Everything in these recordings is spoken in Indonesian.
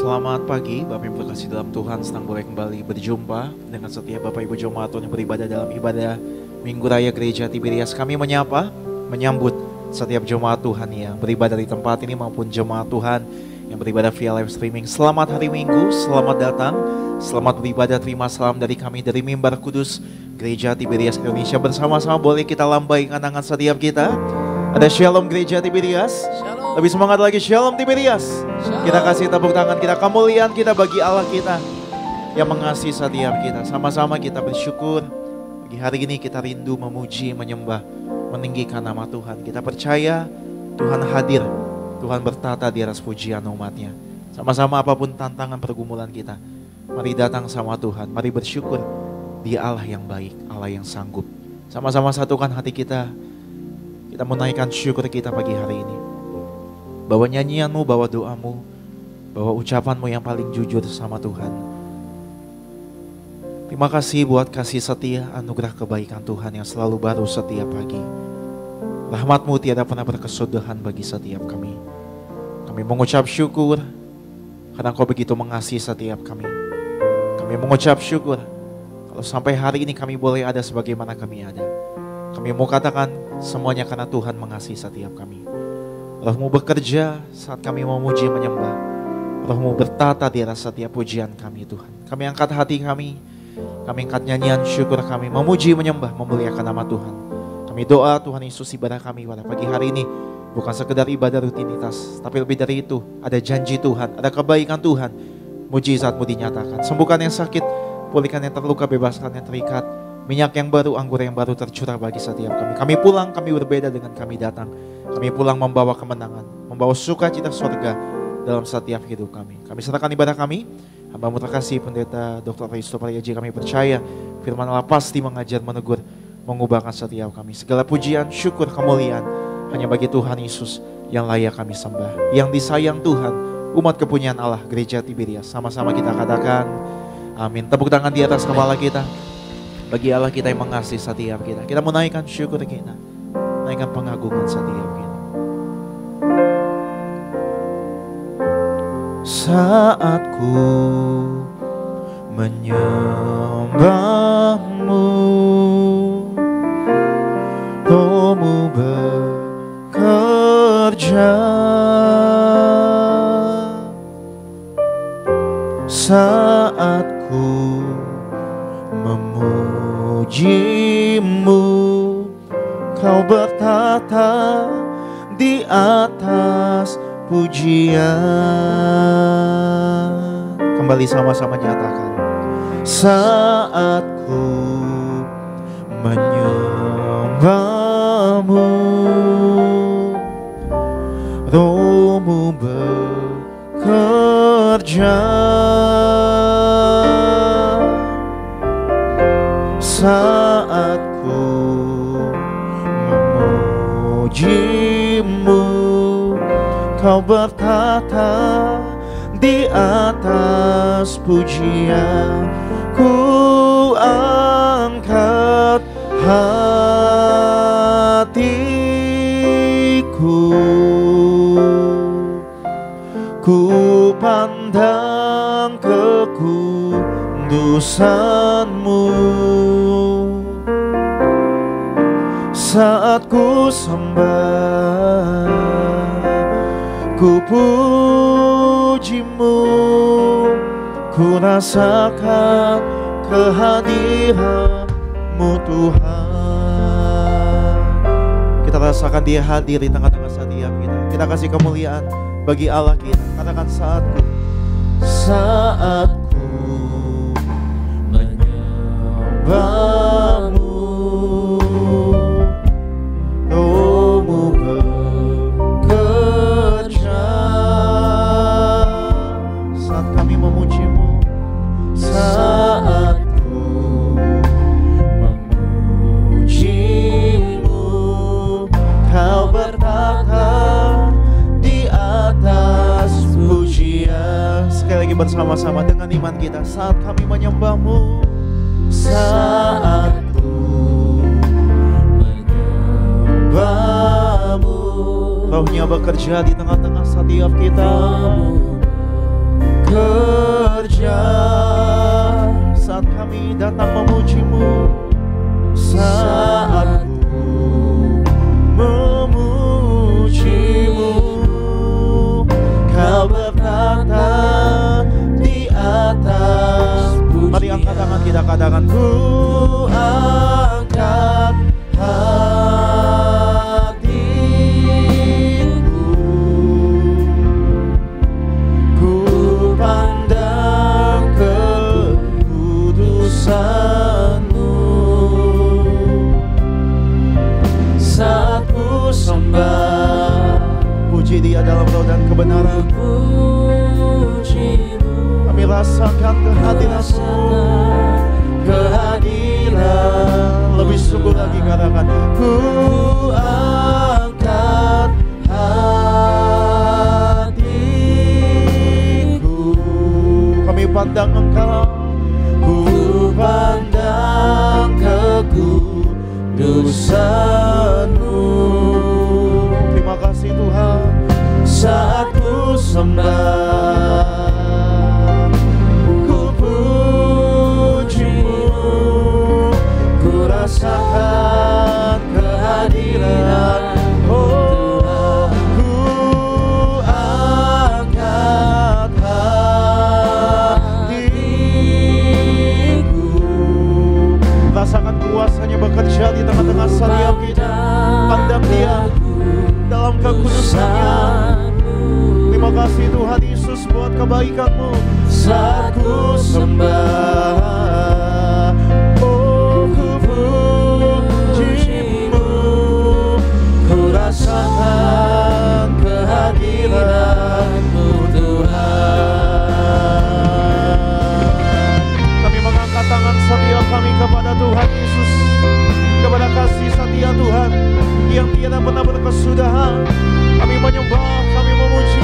Selamat pagi, Bapak Ibu kasih dalam Tuhan, senang boleh kembali berjumpa dengan setiap Bapak Ibu jemaat Tuhan yang beribadah dalam ibadah Minggu Raya Gereja Tiberias. Kami menyambut setiap jemaat Tuhan yang beribadah di tempat ini maupun jemaat Tuhan yang beribadah via live streaming. Selamat hari Minggu, selamat datang, selamat beribadah, terima salam dari kami dari Mimbar Kudus Gereja Tiberias Indonesia. Bersama-sama boleh kita lambaikan tangan setiap kita. Ada Shalom Gereja Tiberias. Shalom. Lebih semangat lagi, Shalom Tiberias. Shalom. Kita kasih tepuk tangan kita, kemuliaan kita bagi Allah kita yang mengasihi setiap kita. Sama-sama kita bersyukur. Pagi hari ini kita rindu memuji, menyembah, meninggikan nama Tuhan. Kita percaya Tuhan hadir, Tuhan bertata di atas pujian umatnya. Sama-sama apapun tantangan pergumulan kita, mari datang sama Tuhan, mari bersyukur. Dia Allah yang baik, Allah yang sanggup. Sama-sama satukan hati kita. Kita menaikkan syukur kita pagi hari ini. Bawa nyanyianmu, bawa doamu, bawa ucapanmu yang paling jujur sama Tuhan. Terima kasih buat kasih setia, anugerah kebaikan Tuhan yang selalu baru setiap pagi. Rahmat-Mu tiada pernah berkesudahan bagi setiap kami. Kami mengucap syukur karena Kau begitu mengasihi setiap kami. Kami mengucap syukur kalau sampai hari ini kami boleh ada sebagaimana kami ada. Kami mau katakan semuanya karena Tuhan mengasihi setiap kami. Roh-Mu bekerja saat kami memuji menyembah. Roh-Mu bertata di atas setiap pujian kami Tuhan. Kami angkat hati kami angkat nyanyian syukur kami, memuji menyembah, memuliakan nama Tuhan. Kami doa Tuhan Yesus ibadah kami pada pagi hari ini bukan sekedar ibadah rutinitas, tapi lebih dari itu ada janji Tuhan, ada kebaikan Tuhan. Mujizat-Mu dinyatakan, sembuhkan yang sakit, pulihkan yang terluka, bebaskan yang terikat. Minyak yang baru, anggur yang baru tercurah bagi setiap kami. Kami pulang, kami berbeda dengan kami datang. Kami pulang membawa kemenangan, membawa sukacita surga dalam setiap hidup kami. Kami serahkan ibadah kami. Hamba-Mu terkasih Pendeta Dr. Risto Priaji, kami percaya firman Allah pasti mengajar, menegur, mengubahkan setiap kami. Segala pujian, syukur, kemuliaan hanya bagi Tuhan Yesus yang layak kami sembah. Yang disayang Tuhan, umat kepunyaan Allah, Gereja Tiberias. Sama-sama kita katakan amin. Tepuk tangan di atas kepala kita bagi Allah kita yang mengasihi setiap kita. Kita menaikkan syukur kita, naikkan pengagungan setiap kita. Saat ku menyembah-Mu, Roh-Mu bekerja. Saat ku memuji-Mu, Kau bertata di atas pujian. Kembali sama-sama nyatakan. Saat ku menyembah-Mu, Roh-Mu bekerja. Saat ku memuji-Mu, Kau bertata di atas pujian. Ku angkat hatiku, ku pandang kekudusan-Mu. Saat ku sembah, ku puji-Mu, ku rasakan kehadiran-Mu Tuhan. Kita rasakan Dia hadir di tengah-tengah setiap kita. Kita kasih kemuliaan bagi Allah kita. Katakan saat ku menyembah-Mu, Roh-Mu bekerja. Saat kami memuji-Mu, saat ku memuji-Mu, Kau bertata di atas pujian. Sekali lagi bersama-sama dengan iman kita. Saat kami menyembah-Mu, saat ku menyembah-Mu, Roh-Nya bekerja di tengah-tengah setiap kita. angkat tangan kita, katakan ku angkat hatiku, ku pandang kekudusan-Mu, saat ku sembah. Puji Dia dalam roh dan kebenaran. Kami rasakan kehadiran-Mu, kehadiran. Lebih sungguh lagi katakan ku angkat hatiku, kami pandang Engkau, ku pandang kekudusan-Mu. Terima kasih Tuhan, saat ku sembah, rasakan kehadiran. Oh, ku angkat hatiku, rasakan kuasanya bekerja di tengah-tengah setiap kita. Pandang Dia dalam kekudusannya. Terima kasih Tuhan Yesus buat kebaikan-Mu. Saat ku sembah, rasakan kehadiran-Mu Tuhan. Kami mengangkat tangan setia kami kepada Tuhan Yesus, kepada kasih setia Tuhan yang tiada pernah berkesudahan. Kami menyembah, kami memuji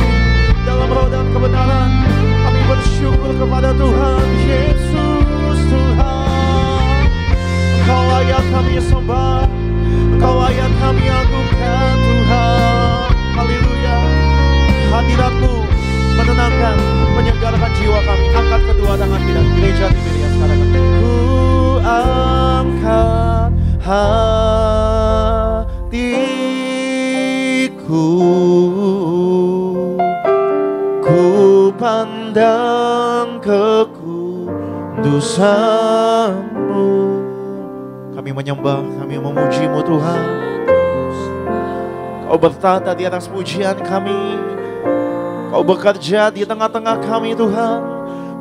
dalam roh dan kebenaran. Kami bersyukur kepada Tuhan Yesus Tuhan. Engkau layak kami sembah, Engkau layak kami agungkan Tuhan. Haleluya. Hadirat-Mu menenangkan, menyegarkan jiwa kami. Angkat kedua tangan kita, gereja Tiberias sekarang. Ku angkat hatiku, ku pandang kekudusan-Mu. Kami menyembah, kami memuji-Mu Tuhan. Kau bertata di atas pujian kami, Kau bekerja di tengah-tengah kami Tuhan.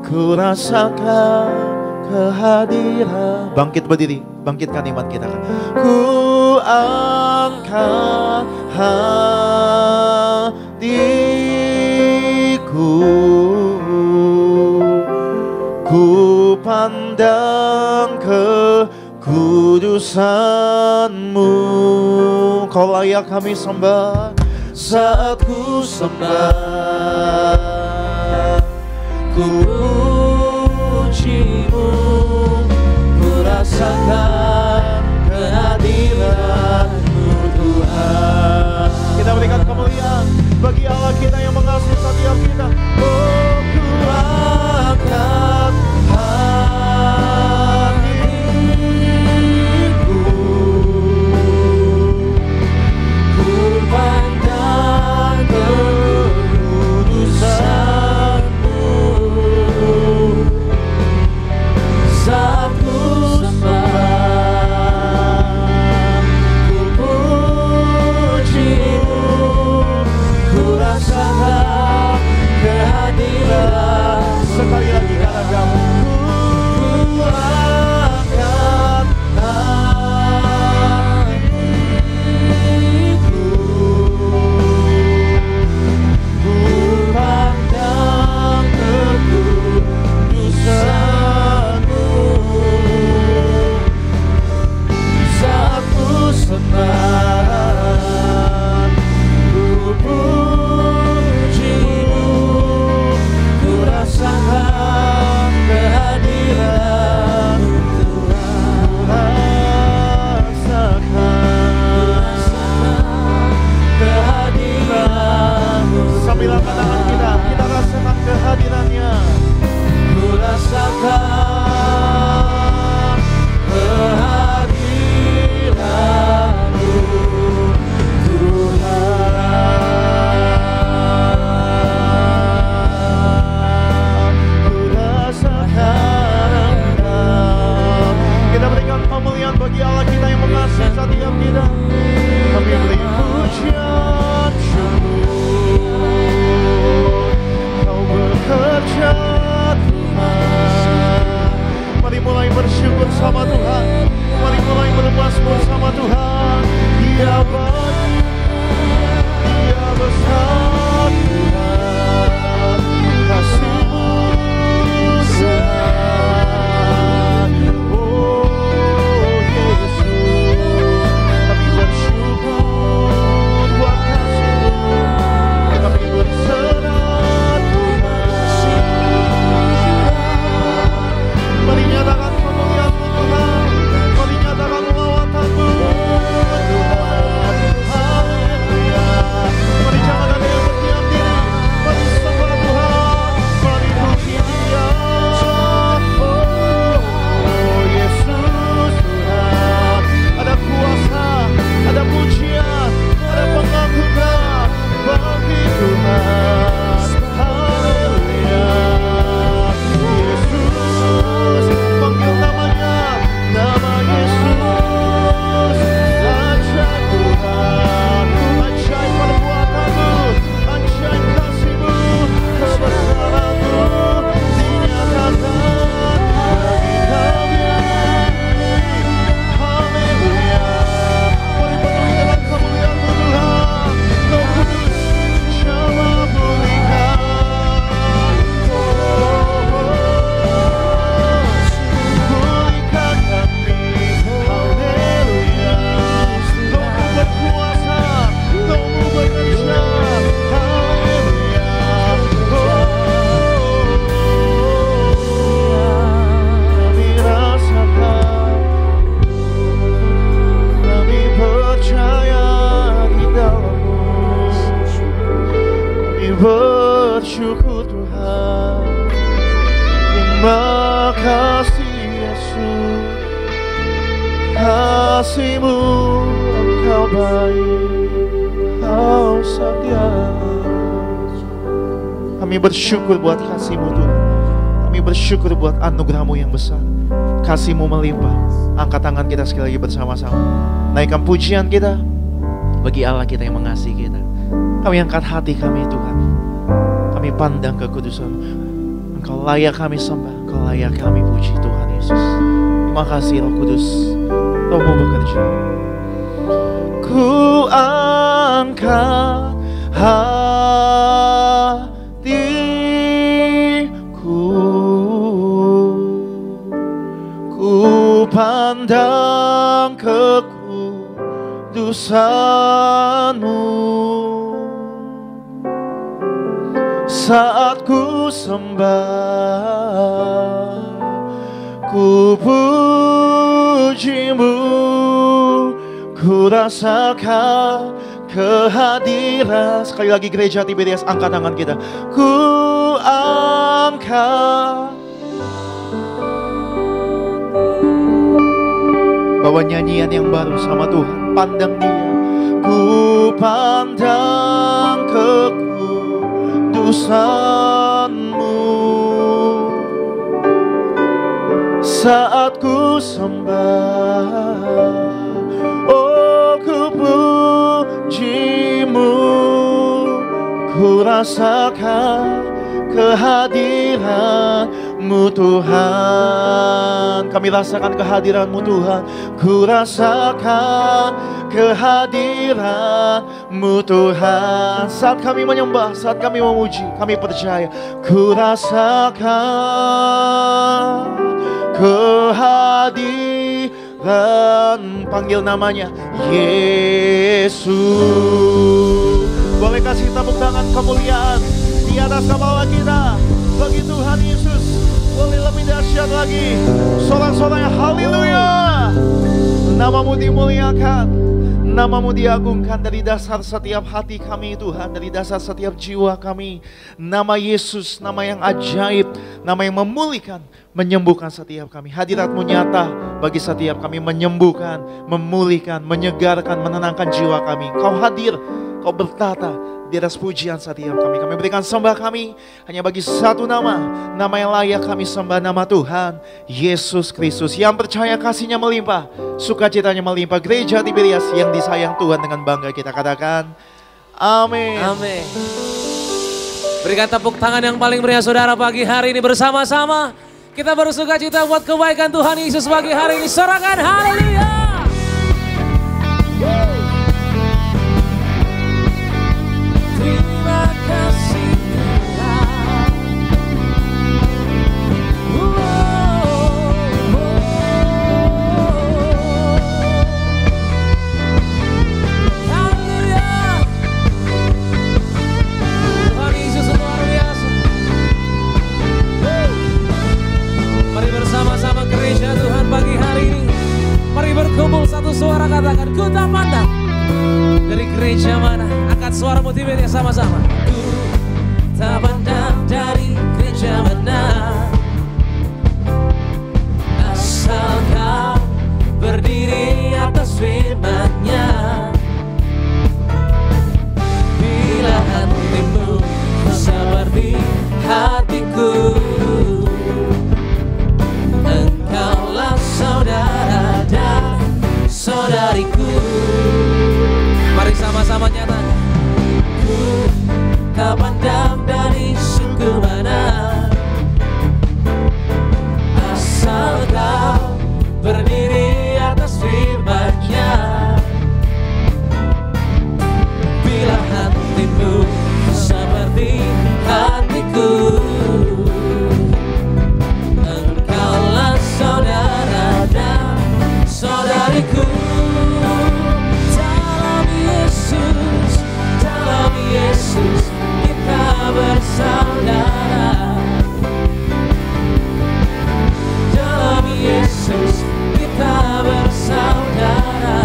Ku rasakan kehadiran. Bangkit berdiri, bangkitkan iman kita. Ku angkat hatiku, ku pandang kekudusan-Mu. Kau layak kami sembah. Saat ku sembah, ku puji-Mu, ku rasakan kehadiran-Mu Tuhan. Kita berikan kemuliaan bagi Allah kita yang mengasihi setiap kita. Oh, ku angkat hatiku, ku pandang kekudusan-Mu. Saat ku sembah, ku puji-Mu, ku rasakan kehadiran. Sekali lagi katakan, ku angkat hatiku, ku pandang kekudusan-Mu. Saat ku sembah, ku puji-Mu, ku rasakan kehadiran Tuhan. Rasakan kehadiran. Sambil angkat tangan kita rasakan kehadirannya. Ku rasakan kehadiran-Mu Tuhan. Ku rasakan bersama Tuhan. Mari mulai bermazmur sama Tuhan. Dia baik, Dia besar Tuhan, kasih-Mu Tuhan. Oh Yesus, kami bersyukur buat kasih-Mu, kami berserah Tuhan. Mari nyatakan kemuliaan-Mu Tuhan, mari nyatakan lawatan-Mu Tuhan. Haleluya. Mari jangan ada yang berdiam diri, mari sembah Tuhan, mari puji Dia. Oh Yesus Tuhan, ada kuasa, ada pujian, ada pengagungan bagi Tuhan. Haleluya. Yesus, panggil namanya, nama Yesus. Ajaib Tuhan, ajaib perbuatan-Mu, ajaib kasih-Mu, kebesaran-Mu dinyatakan bagi kami. Haleluya. Mari penuhi dengan kemuliaan-Mu Tuhan. Roh Kudus, jawab pulihkan. Pulihkan kami. Haleluya. Kau-Mu berkuasa, Kau-Mu bekerja. Haleluya. Kami rasakan, kami percaya di dalam-Mu. Kami bersyukur Tuhan. Terima kasih Yesus, kasih-Mu Engkau baik, Kau setia. Kami bersyukur buat kasih-Mu Tuhan. Kami bersyukur buat anugerah-Mu yang besar. Kasih-Mu melimpah. Angkat tangan kita sekali lagi bersama-sama. Naikkan pujian kita bagi Allah kita yang mengasihi kita. Kami angkat hati kami Tuhan. Kami pandang kekudusan-Mu. Engkau layak kami sembah, Engkau layak kami puji Tuhan Yesus. Terima kasih Roh Kudus, Roh-Mu bekerja. Ku angkat hatiku, ku pandang kekudusan-Mu. Saat ku sembah, ku puji-Mu, ku rasakan kehadiran. Sekali lagi gereja Tiberias, angkat tangan kita. Ku angkat. Bawa nyanyian yang baru sama Tuhan. Pandang Dia. Ku pandang kekudusan-Mu. Saat ku sembah, oh ku puji-Mu, ku rasakan kehadiran-Mu Tuhan. Kami rasakan kehadiran-Mu Tuhan. Ku rasakan kehadiran-Mu Tuhan. Saat kami menyembah, saat kami memuji, kami percaya. Ku rasakan kehadiran. Panggil namanya Yesus. Boleh kasih tepuk tangan kemuliaan di atas kepala kita bagi Tuhan Yesus. Boleh lebih dahsyat lagi, sorak-soraknya haleluya. Nama-Mu dimuliakan, Nama-Mu diagungkan dari dasar setiap hati kami Tuhan, dari dasar setiap jiwa kami. Nama Yesus, nama yang ajaib, nama yang memulihkan, menyembuhkan setiap kami. Hadirat-Mu nyata bagi setiap kami, menyembuhkan, memulihkan, menyegarkan, menenangkan jiwa kami. Kau hadir, Kau bertata di atas pujian setiap kami. Kami berikan sembah kami hanya bagi satu nama, nama yang layak kami sembah, nama Tuhan Yesus Kristus. Yang percaya kasih-Nya melimpah, sukacitanya melimpah. Gereja Tiberias yang disayang Tuhan, dengan bangga kita katakan amin. Amin. Berikan tepuk tangan yang paling meriah saudara pagi hari ini bersama-sama. Kita bersuka cita buat kebaikan Tuhan Yesus pagi hari ini. Sorakan haleluya. Terima kasih Tuhan. Haleluya. Tuhan Yesus luar biasa. Mari bersama-sama gereja Tuhan pagi hari ini. Mari berkumpul satu suara, katakan ku tak pandang dari gereja mana. Angkat suara motivasi sama-sama. Ku tak pandang dari gereja mana, asal kau berdiri atas firman-Nya. Bila hatimu seperti hatiku, engkaulah saudara dan saudariku. Mari sama-sama nyatakan. Ku tak pandang dari suku mana, asal kau berdiri atas firman-Nya. Bila hatimu seperti hatiku, engkaulah saudara dan saudariku. Dalam Yesus kita bersaudara. Dalam Yesus kita bersaudara.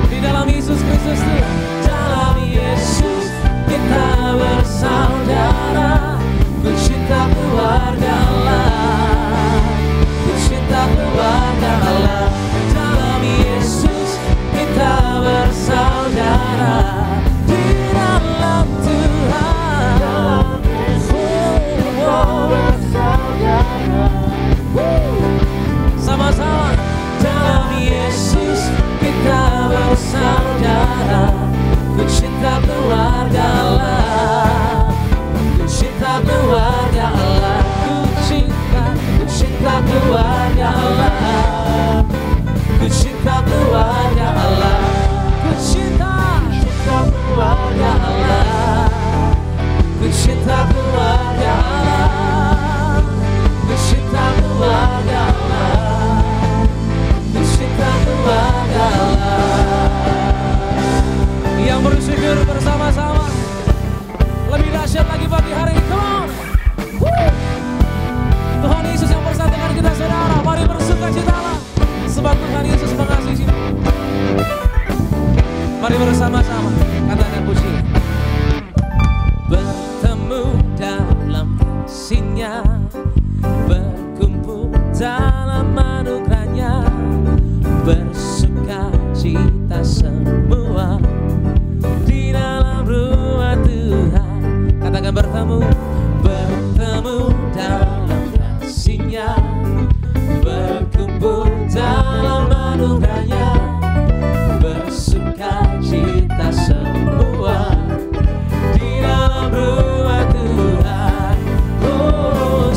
Di dalam Yesus Kristus tuh. Dalam Yesus kita bersaudara. Ku cinta keluarga Allah. Ku cinta keluarga Allah. Dalam Yesus kita bersaudara. Di dalam Tuhan bersaudara. Sama-sama. Dalam Yesus kita bersaudara. Ku cinta keluarga Allah. Ku cinta keluarga Allah. Ku cinta keluarga Allah. Ku cinta keluarga Allah. Ku cinta keluarga Allah. Ku cinta keluarga Allah. Ku cinta keluarga Allah. Ku cinta keluarga Allah. Yang bersyukur bersama-sama. Lebih dahsyat lagi pagi hari ini. Come on. Tuhan Yesus yang bersatukan kita saudara. Mari bersuka citalah sebab Tuhan Yesus mengasihi. Mari bersama-sama katakan puji. Bertemu dalam kasih-Nya, berkumpul dalam anugerah-Nya, bersuka cita semua di dalam rumah Tuhan. Katakan bertemu dalam kasih-Nya, berkumpul dalam anugerah-Nya, bersuka cita semua di dalam rumah Tuhan. Oh,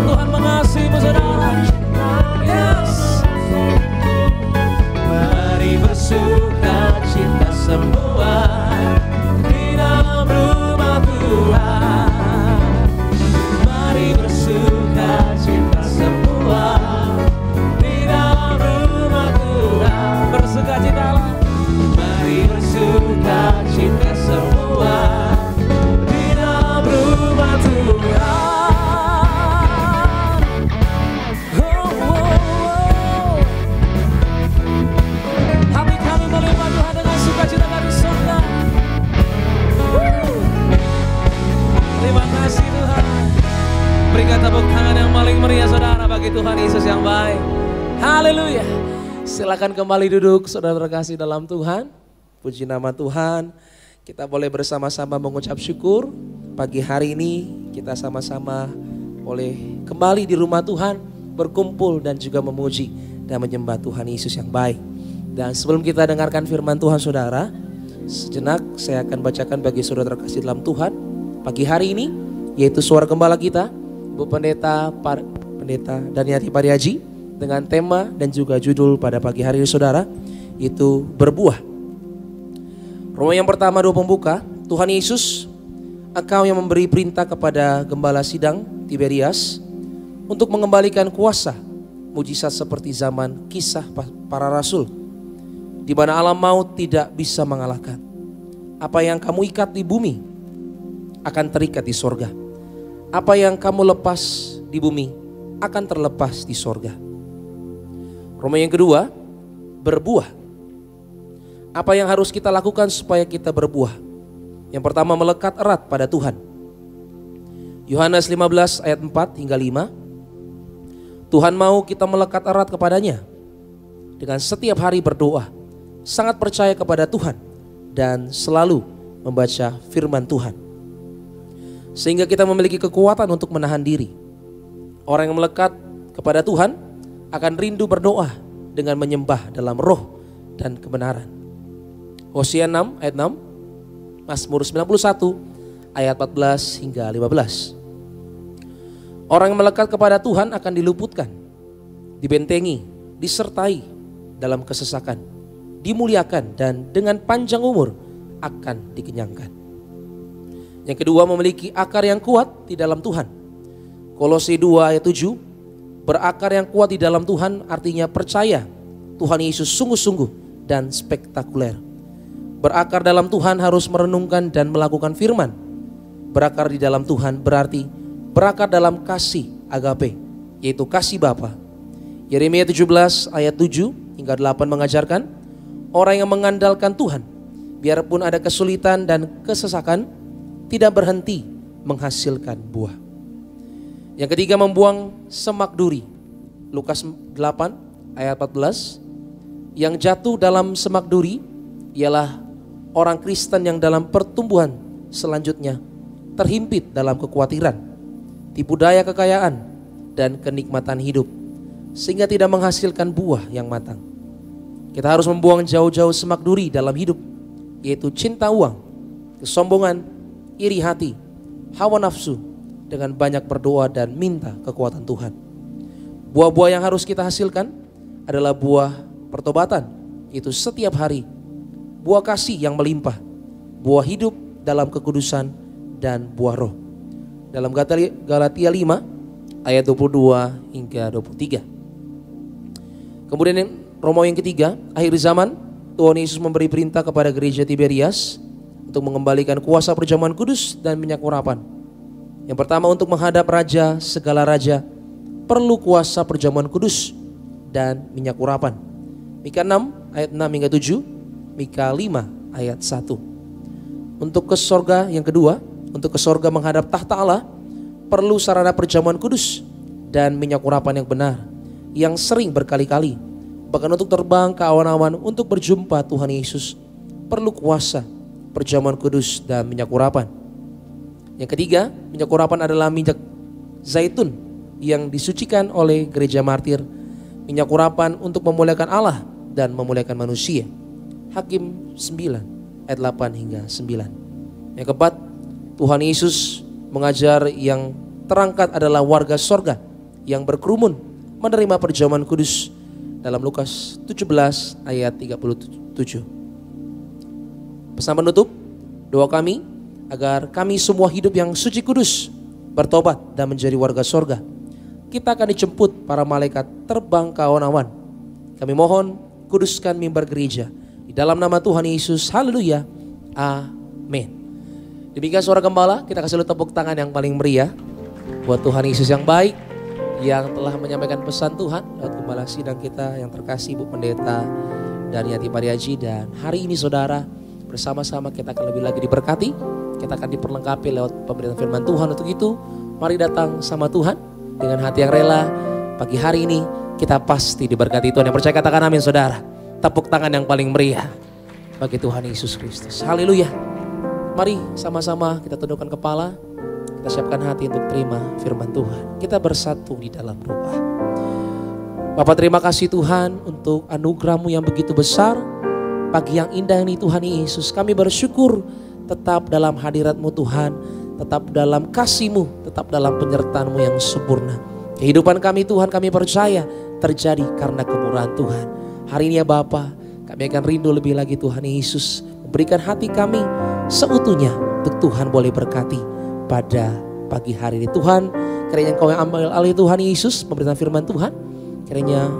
Haleluya, Tuhan mengasihimu saudara. Yes. Mari bersuka cita semua di dalam rumah Tuhan. Mari bersuka cita semua di dalam rumah Tuhan. Bersuka citalah. Mari bersuka cita semua di dalam rumah Tuhan. Hati kami melimpah Tuhan dengan sukacita dari surga. Terima kasih Tuhan. Berikan tepuk tangan yang paling meriah saudara bagi Tuhan Yesus yang baik. Haleluya. Silakan kembali duduk saudara terkasih dalam Tuhan. Puji nama Tuhan. Kita boleh bersama-sama mengucap syukur. Pagi hari ini kita sama-sama boleh kembali di rumah Tuhan, berkumpul dan juga memuji dan menyembah Tuhan Yesus yang baik. Dan sebelum kita dengarkan firman Tuhan saudara, sejenak saya akan bacakan bagi saudara terkasih dalam Tuhan pagi hari ini, yaitu suara gembala kita, Bu Pendeta Daniati Pariaji, dengan tema dan juga judul pada pagi hari ini saudara, itu berbuah. Roma yang pertama 2 pembuka, Tuhan Yesus, Engkau yang memberi perintah kepada gembala sidang Tiberias untuk mengembalikan kuasa mujizat seperti zaman kisah para rasul, di mana alam maut tidak bisa mengalahkan. Apa yang kamu ikat di bumi akan terikat di sorga. Apa yang kamu lepas di bumi akan terlepas di sorga. Roma yang kedua, berbuah. Apa yang harus kita lakukan supaya kita berbuah? Yang pertama, melekat erat pada Tuhan. Yohanes 15 ayat 4 hingga 5. Tuhan mau kita melekat erat kepadanya dengan setiap hari berdoa, sangat percaya kepada Tuhan, dan selalu membaca firman Tuhan, sehingga kita memiliki kekuatan untuk menahan diri. Orang yang melekat kepada Tuhan akan rindu berdoa dengan menyembah dalam roh dan kebenaran. Hosea 6 ayat 6, Mazmur 91 ayat 14 hingga 15. Orang yang melekat kepada Tuhan akan diluputkan, dibentengi, disertai dalam kesesakan, dimuliakan, dan dengan panjang umur akan dikenyangkan. Yang kedua, memiliki akar yang kuat di dalam Tuhan. Kolose 2 ayat 7, berakar yang kuat di dalam Tuhan artinya percaya Tuhan Yesus sungguh-sungguh dan spektakuler. Berakar dalam Tuhan harus merenungkan dan melakukan firman. Berakar di dalam Tuhan berarti berakar dalam kasih agape, yaitu kasih Bapa. Yeremia 17 ayat 7 hingga 8 mengajarkan orang yang mengandalkan Tuhan, biarpun ada kesulitan dan kesesakan, tidak berhenti menghasilkan buah. Yang ketiga, membuang semak duri. Lukas 8 ayat 14. Yang jatuh dalam semak duri ialah orang Kristen yang dalam pertumbuhan selanjutnya terhimpit dalam kekhawatiran, tipu daya kekayaan, dan kenikmatan hidup, sehingga tidak menghasilkan buah yang matang. Kita harus membuang jauh-jauh semak duri dalam hidup, yaitu cinta uang, kesombongan, iri hati, hawa nafsu, dengan banyak berdoa dan minta kekuatan Tuhan. Buah-buah yang harus kita hasilkan adalah buah pertobatan, yaitu setiap hari, buah kasih yang melimpah, buah hidup dalam kekudusan, dan buah roh. Dalam Galatia 5 ayat 22 hingga 23. Kemudian Roma yang ketiga, akhir zaman, Tuhan Yesus memberi perintah kepada gereja Tiberias untuk mengembalikan kuasa perjamuan kudus dan minyak urapan. Yang pertama, untuk menghadap raja segala raja perlu kuasa perjamuan kudus dan minyak urapan. Mika 6 ayat 6 hingga 7. Mika 5 ayat 1. Untuk ke sorga yang kedua, untuk ke sorga menghadap tahta Allah, perlu sarana perjamuan kudus dan minyak urapan yang benar, yang sering berkali-kali. Bahkan untuk terbang ke awan-awan untuk berjumpa Tuhan Yesus, perlu kuasa perjamuan kudus dan minyak urapan. Yang ketiga, minyak urapan adalah minyak zaitun yang disucikan oleh gereja martir. Minyak urapan untuk memuliakan Allah dan memuliakan manusia. Hakim 9 ayat 8 hingga 9. Yang keempat, Tuhan Yesus mengajar yang terangkat adalah warga sorga yang berkerumun menerima perjamuan kudus dalam Lukas 17 ayat 37. Pesan penutup, doa kami agar kami semua hidup yang suci kudus, bertobat dan menjadi warga sorga. Kita akan dijemput para malaikat terbang ke awan-awan. Kami mohon kuduskan mimbar gereja. Di dalam nama Tuhan Yesus, haleluya, amin. Demikian suara gembala, kita kasih tepuk tangan yang paling meriah buat Tuhan Yesus yang baik, yang telah menyampaikan pesan Tuhan lewat gembala sidang kita yang terkasih Bu Pendeta Daryati Pariaji. Dan hari ini saudara, bersama-sama kita akan lebih lagi diberkati, kita akan diperlengkapi lewat pemberitaan firman Tuhan. Untuk itu, mari datang sama Tuhan dengan hati yang rela. Pagi hari ini kita pasti diberkati Tuhan. Yang percaya katakan amin saudara. Tepuk tangan yang paling meriah bagi Tuhan Yesus Kristus. Haleluya. Mari sama-sama kita tundukkan kepala, kita siapkan hati untuk terima firman Tuhan. Kita bersatu di dalam doa. Bapa, terima kasih Tuhan untuk anugerah-Mu yang begitu besar. Pagi yang indah ini Tuhan Yesus, kami bersyukur tetap dalam hadirat-Mu Tuhan, tetap dalam kasih-Mu, tetap dalam penyertaan-Mu yang sempurna. Kehidupan kami Tuhan, kami percaya terjadi karena kemurahan Tuhan. Hari ini ya Bapa, kami akan rindu lebih lagi Tuhan Yesus, memberikan hati kami seutuhnya untuk Tuhan boleh berkati pada pagi hari ini. Tuhan, kiranya Engkau yang ambil alih Tuhan Yesus, memberikan firman Tuhan, kiranya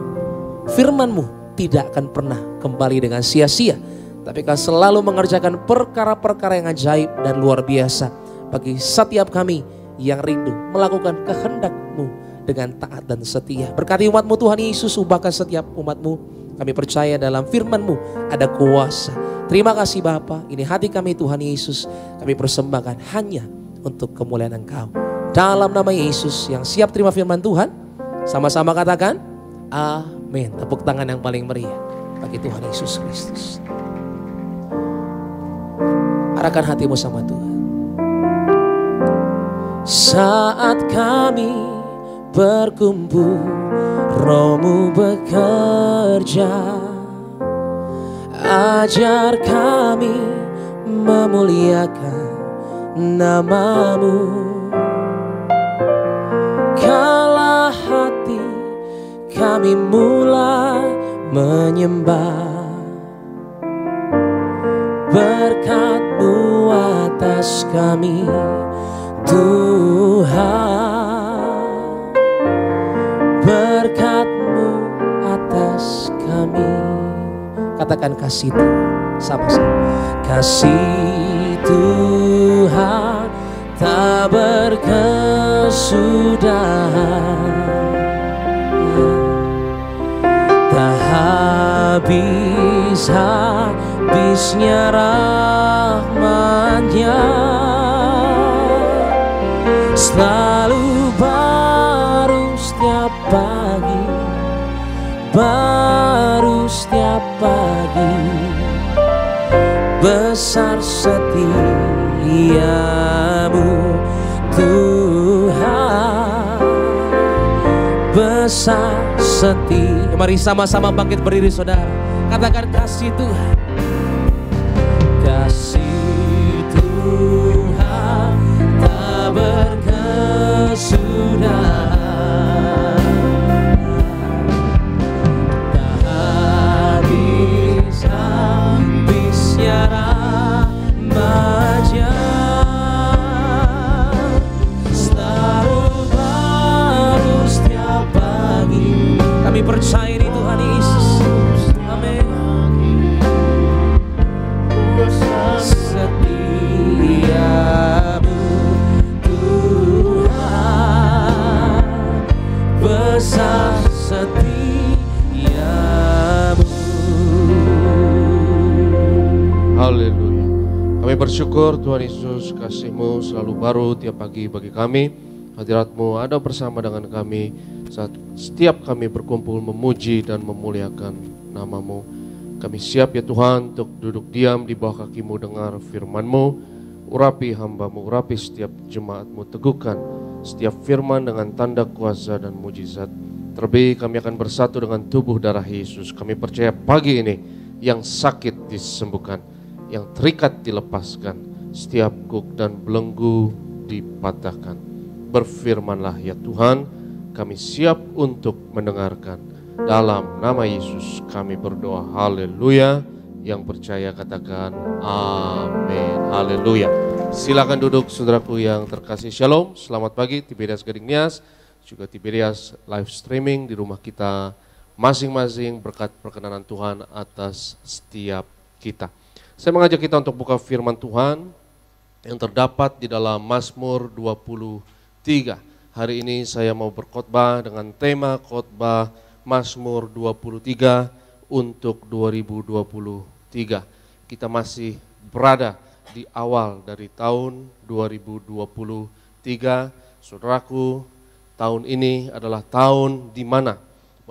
firman-Mu tidak akan pernah kembali dengan sia-sia, tapi Kau selalu mengerjakan perkara-perkara yang ajaib dan luar biasa bagi setiap kami yang rindu melakukan kehendak-Mu dengan taat dan setia. Berkati umat-Mu Tuhan Yesus, ubahkan setiap umat-Mu. Kami percaya dalam firman-Mu ada kuasa. Terima kasih Bapa, ini hati kami Tuhan Yesus, kami persembahkan hanya untuk kemuliaan Engkau. Dalam nama Yesus yang siap terima firman Tuhan, sama-sama katakan amin. Tepuk tangan yang paling meriah bagi Tuhan Yesus Kristus. Arahkan hatimu sama Tuhan. Saat kami berkumpul, Roh-Mu bekerja. Ajar kami memuliakan nama-Mu. Kala hati kami mulai menyembah, berkat-Mu atas kami Tuhan, berkat-Mu atas kami. Katakan kasih Tuhan sama-sama. Kasih Tuhan tak berkesudahan, tak habis-habisnya rahmat-Nya, selalu baru setiap pagi, baru setiap pagi. Besar setiamu Tuhan, besar setia. Mari sama-sama bangkit berdiri saudara, katakan kasih Tuhan. Kasih Tuhan tak berkesudahan, tak habis-habisnya rahmat-Nya, selalu baru setiap pagi. Kami percaya di Tuhan Yesus. Amin. Setiamu Tuhan, besar setiamu. Haleluya. Kami bersyukur Tuhan Yesus, kasih-Mu selalu baru tiap pagi bagi kami. Hadirat-Mu ada bersama dengan kami saat setiap kami berkumpul memuji dan memuliakan nama-Mu. Kami siap ya Tuhan untuk duduk diam di bawah kaki-Mu, dengar firman-Mu. Urapi hamba-Mu, urapi setiap jemaat-Mu, teguhkan setiap firman dengan tanda kuasa dan mujizat. Terlebih kami akan bersatu dengan tubuh darah Yesus. Kami percaya pagi ini yang sakit disembuhkan, yang terikat dilepaskan, setiap kuk dan belenggu dipatahkan. Berfirmanlah ya Tuhan, kami siap untuk mendengarkan. Dalam nama Yesus kami berdoa, haleluya. Yang percaya katakan amin, haleluya. Silakan duduk saudaraku yang terkasih. Shalom, selamat pagi Tiberias Gading Nias, juga Tiberias live streaming di rumah kita masing-masing, berkat perkenanan Tuhan atas setiap kita. Saya mengajak kita untuk buka firman Tuhan yang terdapat di dalam Mazmur 23. Hari ini saya mau berkhotbah dengan tema khotbah Mazmur 23 untuk 2023. Kita masih berada di awal dari tahun 2023. Saudaraku, tahun ini adalah tahun di mana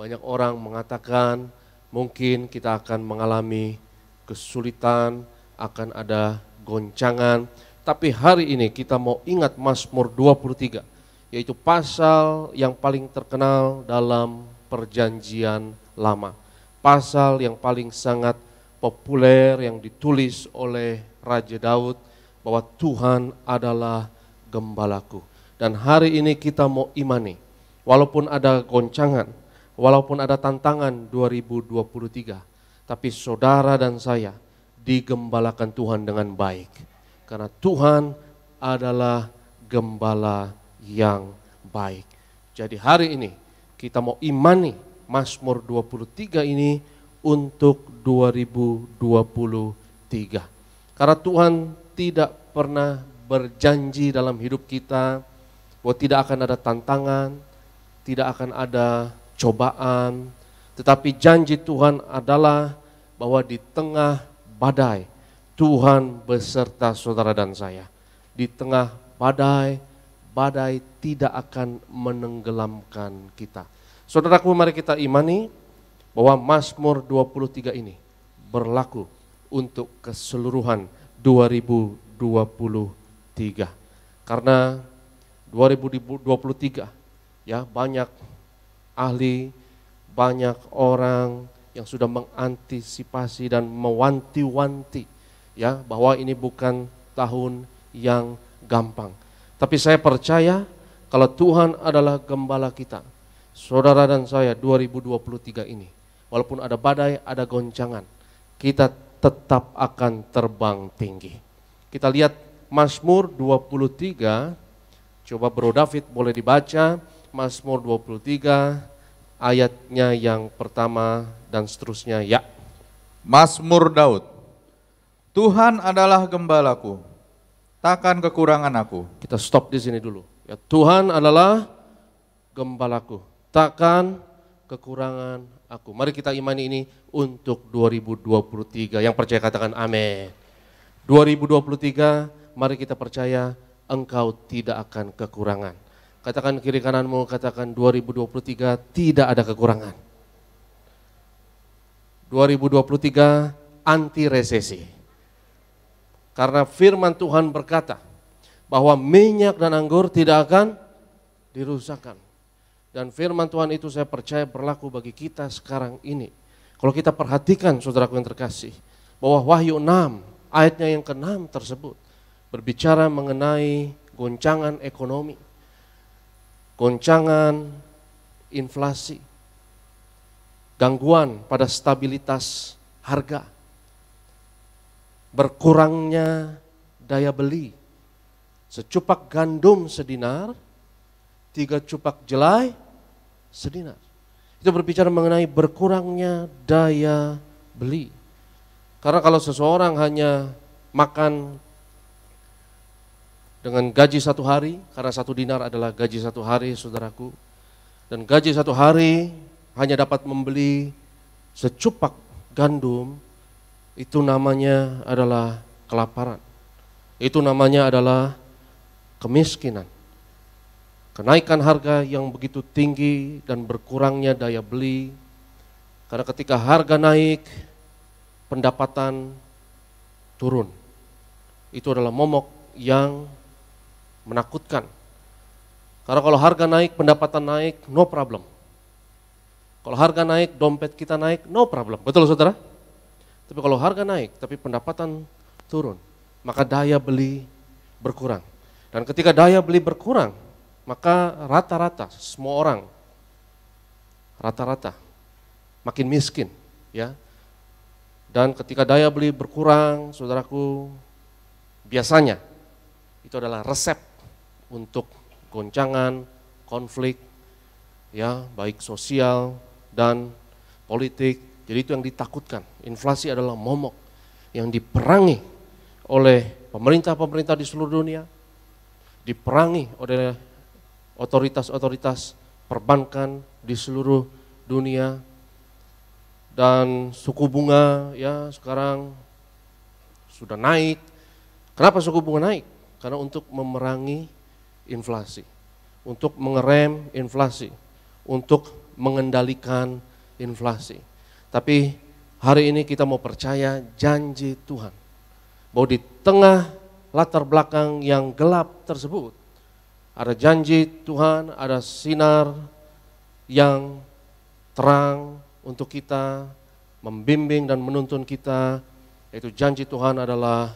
banyak orang mengatakan mungkin kita akan mengalami kesulitan, akan ada goncangan. Tapi hari ini kita mau ingat Mazmur 23, yaitu pasal yang paling terkenal dalam Perjanjian Lama. Pasal yang paling sangat populer yang ditulis oleh Raja Daud, bahwa Tuhan adalah gembalaku. Dan hari ini kita mau imani, walaupun ada goncangan, walaupun ada tantangan 2023, tapi saudara dan saya digembalakan Tuhan dengan baik. Karena Tuhan adalah gembala yang baik. Jadi hari ini kita mau imani Mazmur 23 ini untuk 2023. Karena Tuhan tidak pernah berjanji dalam hidup kita bahwa tidak akan ada tantangan, tidak akan ada cobaan. Tetapi janji Tuhan adalah bahwa di tengah badai, Tuhan beserta saudara dan saya. Di tengah badai, badai tidak akan menenggelamkan kita. Saudaraku, mari kita imani bahwa Mazmur 23 ini berlaku untuk keseluruhan 2023. Karena 2023 ya, banyak ahli, banyak orang yang sudah mengantisipasi dan mewanti-wanti ya, bahwa ini bukan tahun yang gampang. Tapi saya percaya kalau Tuhan adalah gembala kita, saudara dan saya 2023 ini, walaupun ada badai, ada goncangan, kita tetap akan terbang tinggi. Kita lihat Mazmur 23, coba Bro David boleh dibaca Mazmur 23 ayatnya yang pertama dan seterusnya ya. Mazmur Daud. Tuhan adalah gembalaku, takkan kekurangan aku. Kita stop di sini dulu. Ya, Tuhan adalah gembalaku, takkan kekurangan aku. Mari kita imani ini untuk 2023. Yang percaya katakan amin. 2023, mari kita percaya engkau tidak akan kekurangan. Katakan kiri kananmu, katakan 2023 tidak ada kekurangan. 2023 anti resesi. Karena firman Tuhan berkata bahwa minyak dan anggur tidak akan dirusakkan. Dan firman Tuhan itu saya percaya berlaku bagi kita sekarang ini. Kalau kita perhatikan saudaraku yang terkasih, bahwa Wahyu 6 ayatnya yang ke-6 tersebut berbicara mengenai goncangan ekonomi, goncangan inflasi, gangguan pada stabilitas harga, berkurangnya daya beli. Secupak gandum sedinar, 3 cupak jelai sedinar. Itu berbicara mengenai berkurangnya daya beli. Karena kalau seseorang hanya makan dengan gaji 1 hari, karena 1 dinar adalah gaji 1 hari saudaraku, dan gaji 1 hari hanya dapat membeli secupak gandum, itu namanya adalah kelaparan. Itu namanya adalah kemiskinan. Kenaikan harga yang begitu tinggi dan berkurangnya daya beli. Karena ketika harga naik, pendapatan turun. Itu adalah momok yang menakutkan. Karena kalau harga naik, pendapatan naik, no problem. Kalau harga naik, dompet kita naik, no problem. Betul saudara? Tapi kalau harga naik, tapi pendapatan turun, maka daya beli berkurang. Dan ketika daya beli berkurang, maka rata-rata semua orang rata-rata makin miskin, ya. Dan ketika daya beli berkurang, saudaraku, biasanya itu adalah resep untuk goncangan, konflik, ya, baik sosial dan politik. Jadi itu yang ditakutkan. Inflasi adalah momok yang diperangi oleh pemerintah-pemerintah di seluruh dunia, diperangi oleh otoritas-otoritas perbankan di seluruh dunia. Dan suku bunga ya sekarang sudah naik. Kenapa suku bunga naik? Karena untuk memerangi inflasi, untuk mengerem inflasi, untuk mengendalikan inflasi. Tapi hari ini kita mau percaya janji Tuhan bahwa di tengah latar belakang yang gelap tersebut ada janji Tuhan, ada sinar yang terang untuk kita, membimbing dan menuntun kita, yaitu janji Tuhan adalah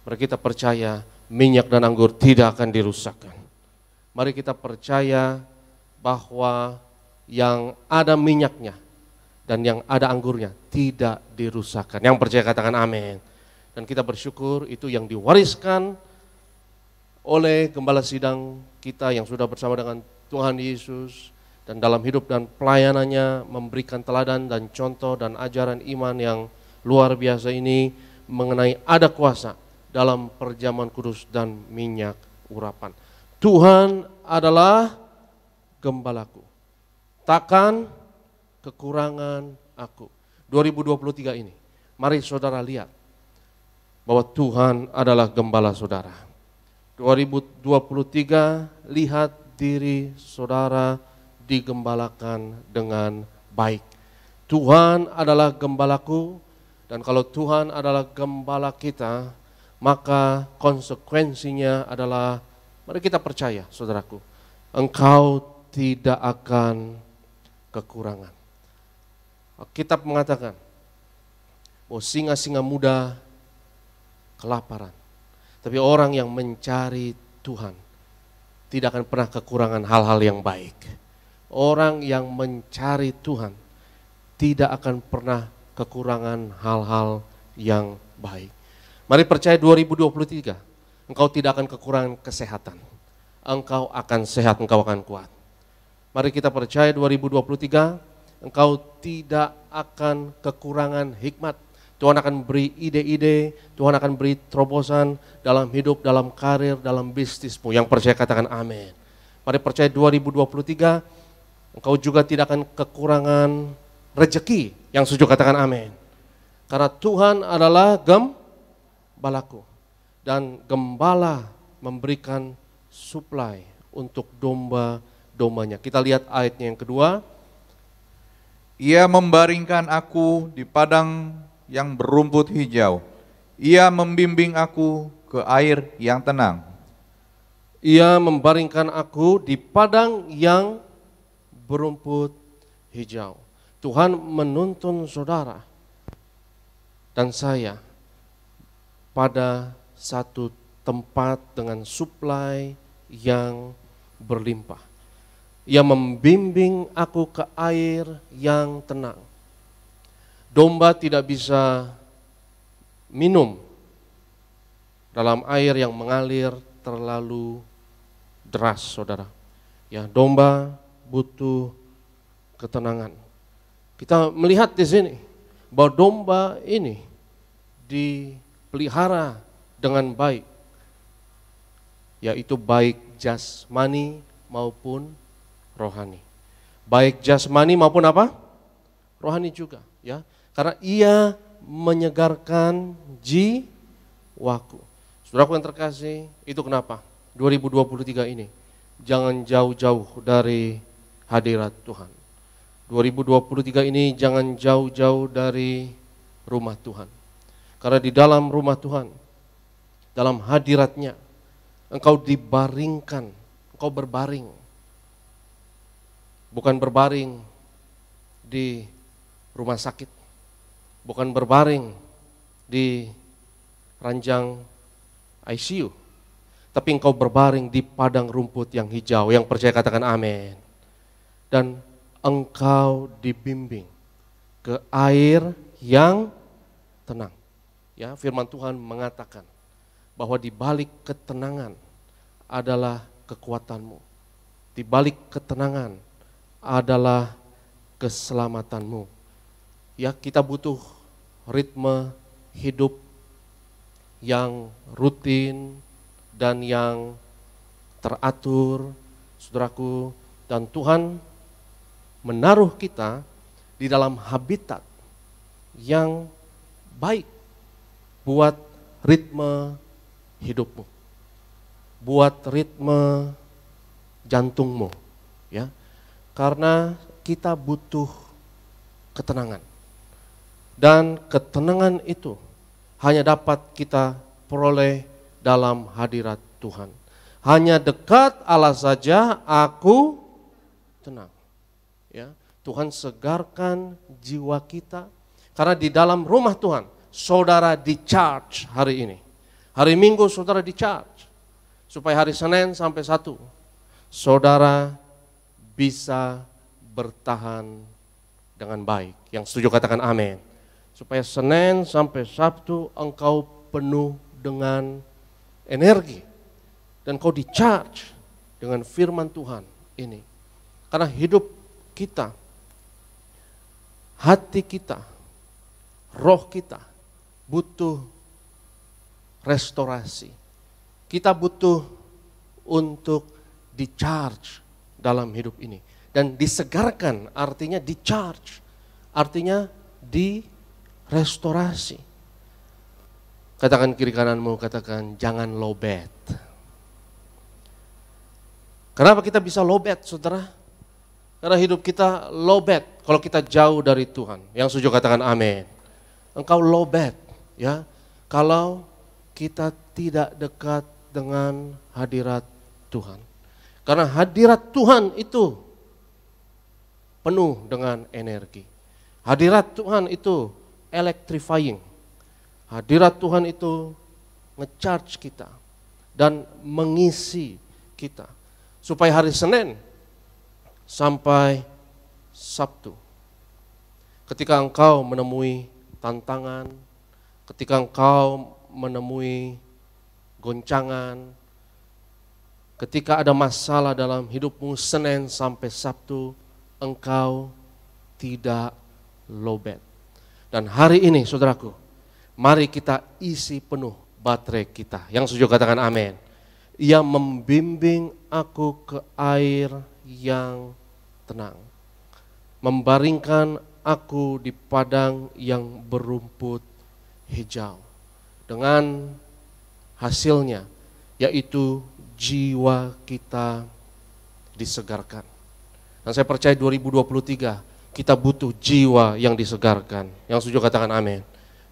mari kita percaya minyak dan anggur tidak akan dirusakkan. Mari kita percaya bahwa yang ada minyaknya dan yang ada anggurnya tidak dirusakkan. Yang percaya katakan amin. Dan kita bersyukur itu yang diwariskan oleh gembala sidang kita yang sudah bersama dengan Tuhan Yesus. Dan dalam hidup dan pelayanannya memberikan teladan dan contoh dan ajaran iman yang luar biasa ini mengenai ada kuasa dalam perjamuan kudus dan minyak urapan. Tuhan adalah gembalaku, takkan kekurangan aku. 2023 ini, mari saudara lihat bahwa Tuhan adalah gembala saudara. 2023, lihat diri saudara digembalakan dengan baik. Tuhan adalah gembalaku, dan kalau Tuhan adalah gembala kita, maka konsekuensinya adalah, mari kita percaya saudaraku, engkau tidak akan kekurangan. Kitab mengatakan bahwa singa-singa muda kelaparan, tapi orang yang mencari Tuhan tidak akan pernah kekurangan hal-hal yang baik. Orang yang mencari Tuhan tidak akan pernah kekurangan hal-hal yang baik. Mari percaya 2023, engkau tidak akan kekurangan kesehatan. Engkau akan sehat, engkau akan kuat. Mari kita percaya 2023, engkau tidak akan kekurangan hikmat. Tuhan akan beri ide-ide, Tuhan akan beri terobosan dalam hidup, dalam karir, dalam bisnismu. Yang percaya katakan amin. Mari percaya 2023, engkau juga tidak akan kekurangan rezeki. Yang setuju katakan amin. Karena Tuhan adalah gembalaku. Dan gembala memberikan supply untuk domba-dombanya. Kita lihat ayatnya yang kedua. Ia membaringkan aku di padang yang berumput hijau. Ia membimbing aku ke air yang tenang. Ia membaringkan aku di padang yang berumput hijau. Tuhan menuntun saudara dan saya pada satu tempat dengan suplai yang berlimpah. Ia membimbing aku ke air yang tenang. Domba tidak bisa minum dalam air yang mengalir terlalu deras, saudara. Ya, domba butuh ketenangan. Kita melihat di sini bahwa domba ini dipelihara dengan baik, yaitu baik jasmani maupun rohani. Baik jasmani maupun apa? Rohani juga, ya. Karena ia menyegarkan jiwaku. Saudaraku yang terkasih, itu kenapa 2023 ini jangan jauh-jauh dari hadirat Tuhan. 2023 ini jangan jauh-jauh dari rumah Tuhan. Karena di dalam rumah Tuhan, dalam hadiratnya, engkau dibaringkan, engkau berbaring. Bukan berbaring di rumah sakit, bukan berbaring di ranjang ICU, tapi engkau berbaring di padang rumput yang hijau. Yang percaya katakan amin. Dan engkau dibimbing ke air yang tenang. Ya, firman Tuhan mengatakan bahwa di balik ketenangan adalah kekuatanmu. Di balik ketenangan adalah keselamatanmu. Ya, kita butuh ritme hidup yang rutin dan yang teratur, saudaraku, dan Tuhan menaruh kita di dalam habitat yang baik buat ritme hidupmu, buat ritme jantungmu, ya. Karena kita butuh ketenangan. Dan ketenangan itu hanya dapat kita peroleh dalam hadirat Tuhan. Hanya dekat Allah saja aku tenang. Ya, Tuhan segarkan jiwa kita. Karena di dalam rumah Tuhan, saudara di-charge hari ini. Hari Minggu saudara di-charge. Supaya hari Senin sampai Sabtu, saudara bisa bertahan dengan baik. Yang setuju katakan amin. Supaya Senin sampai Sabtu engkau penuh dengan energi. Dan kau di-charge dengan firman Tuhan ini. Karena hidup kita, hati kita, roh kita butuh restorasi. Kita butuh untuk di-charge dalam hidup ini. Dan disegarkan artinya di-charge, artinya direstorasi. Katakan kiri kananmu, katakan jangan lowbat. Kenapa kita bisa lowbat, saudara? Karena hidup kita lowbat kalau kita jauh dari Tuhan. Yang setuju katakan amin. Engkau lowbat, ya, kalau kita tidak dekat dengan hadirat Tuhan. Karena hadirat Tuhan itu penuh dengan energi. Hadirat Tuhan itu electrifying. Hadirat Tuhan itu nge-charge kita dan mengisi kita. Supaya hari Senin sampai Sabtu, ketika engkau menemui tantangan, ketika engkau menemui goncangan, ketika ada masalah dalam hidupmu Senin sampai Sabtu, engkau tidak lowbat. Dan hari ini saudaraku, mari kita isi penuh baterai kita. Yang setuju katakan amin. Ia membimbing aku ke air yang tenang. Membaringkan aku di padang yang berumput hijau. Dengan hasilnya, yaitu jiwa kita disegarkan. Dan saya percaya 2023 kita butuh jiwa yang disegarkan. Yang setuju katakan amin.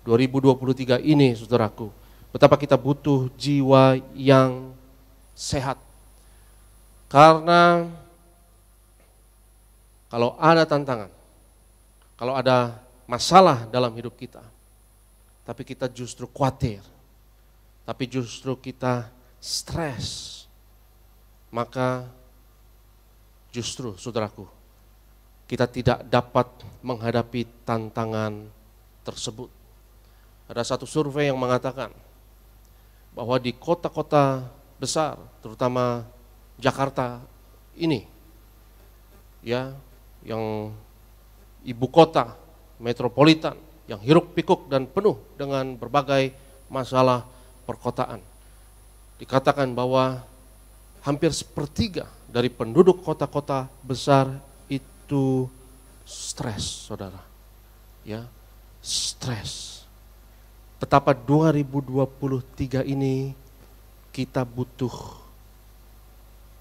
2023 ini saudaraku, betapa kita butuh jiwa yang sehat. Karena kalau ada tantangan, kalau ada masalah dalam hidup kita, tapi kita justru khawatir, tapi justru kita stres, maka justru saudaraku, kita tidak dapat menghadapi tantangan tersebut. Ada satu survei yang mengatakan bahwa di kota-kota besar, terutama Jakarta ini, ya, yang ibu kota metropolitan, yang hiruk pikuk dan penuh dengan berbagai masalah perkotaan. Dikatakan bahwa hampir sepertiga dari penduduk kota-kota besar itu stres, saudara. Ya, stres. Betapa 2023 ini kita butuh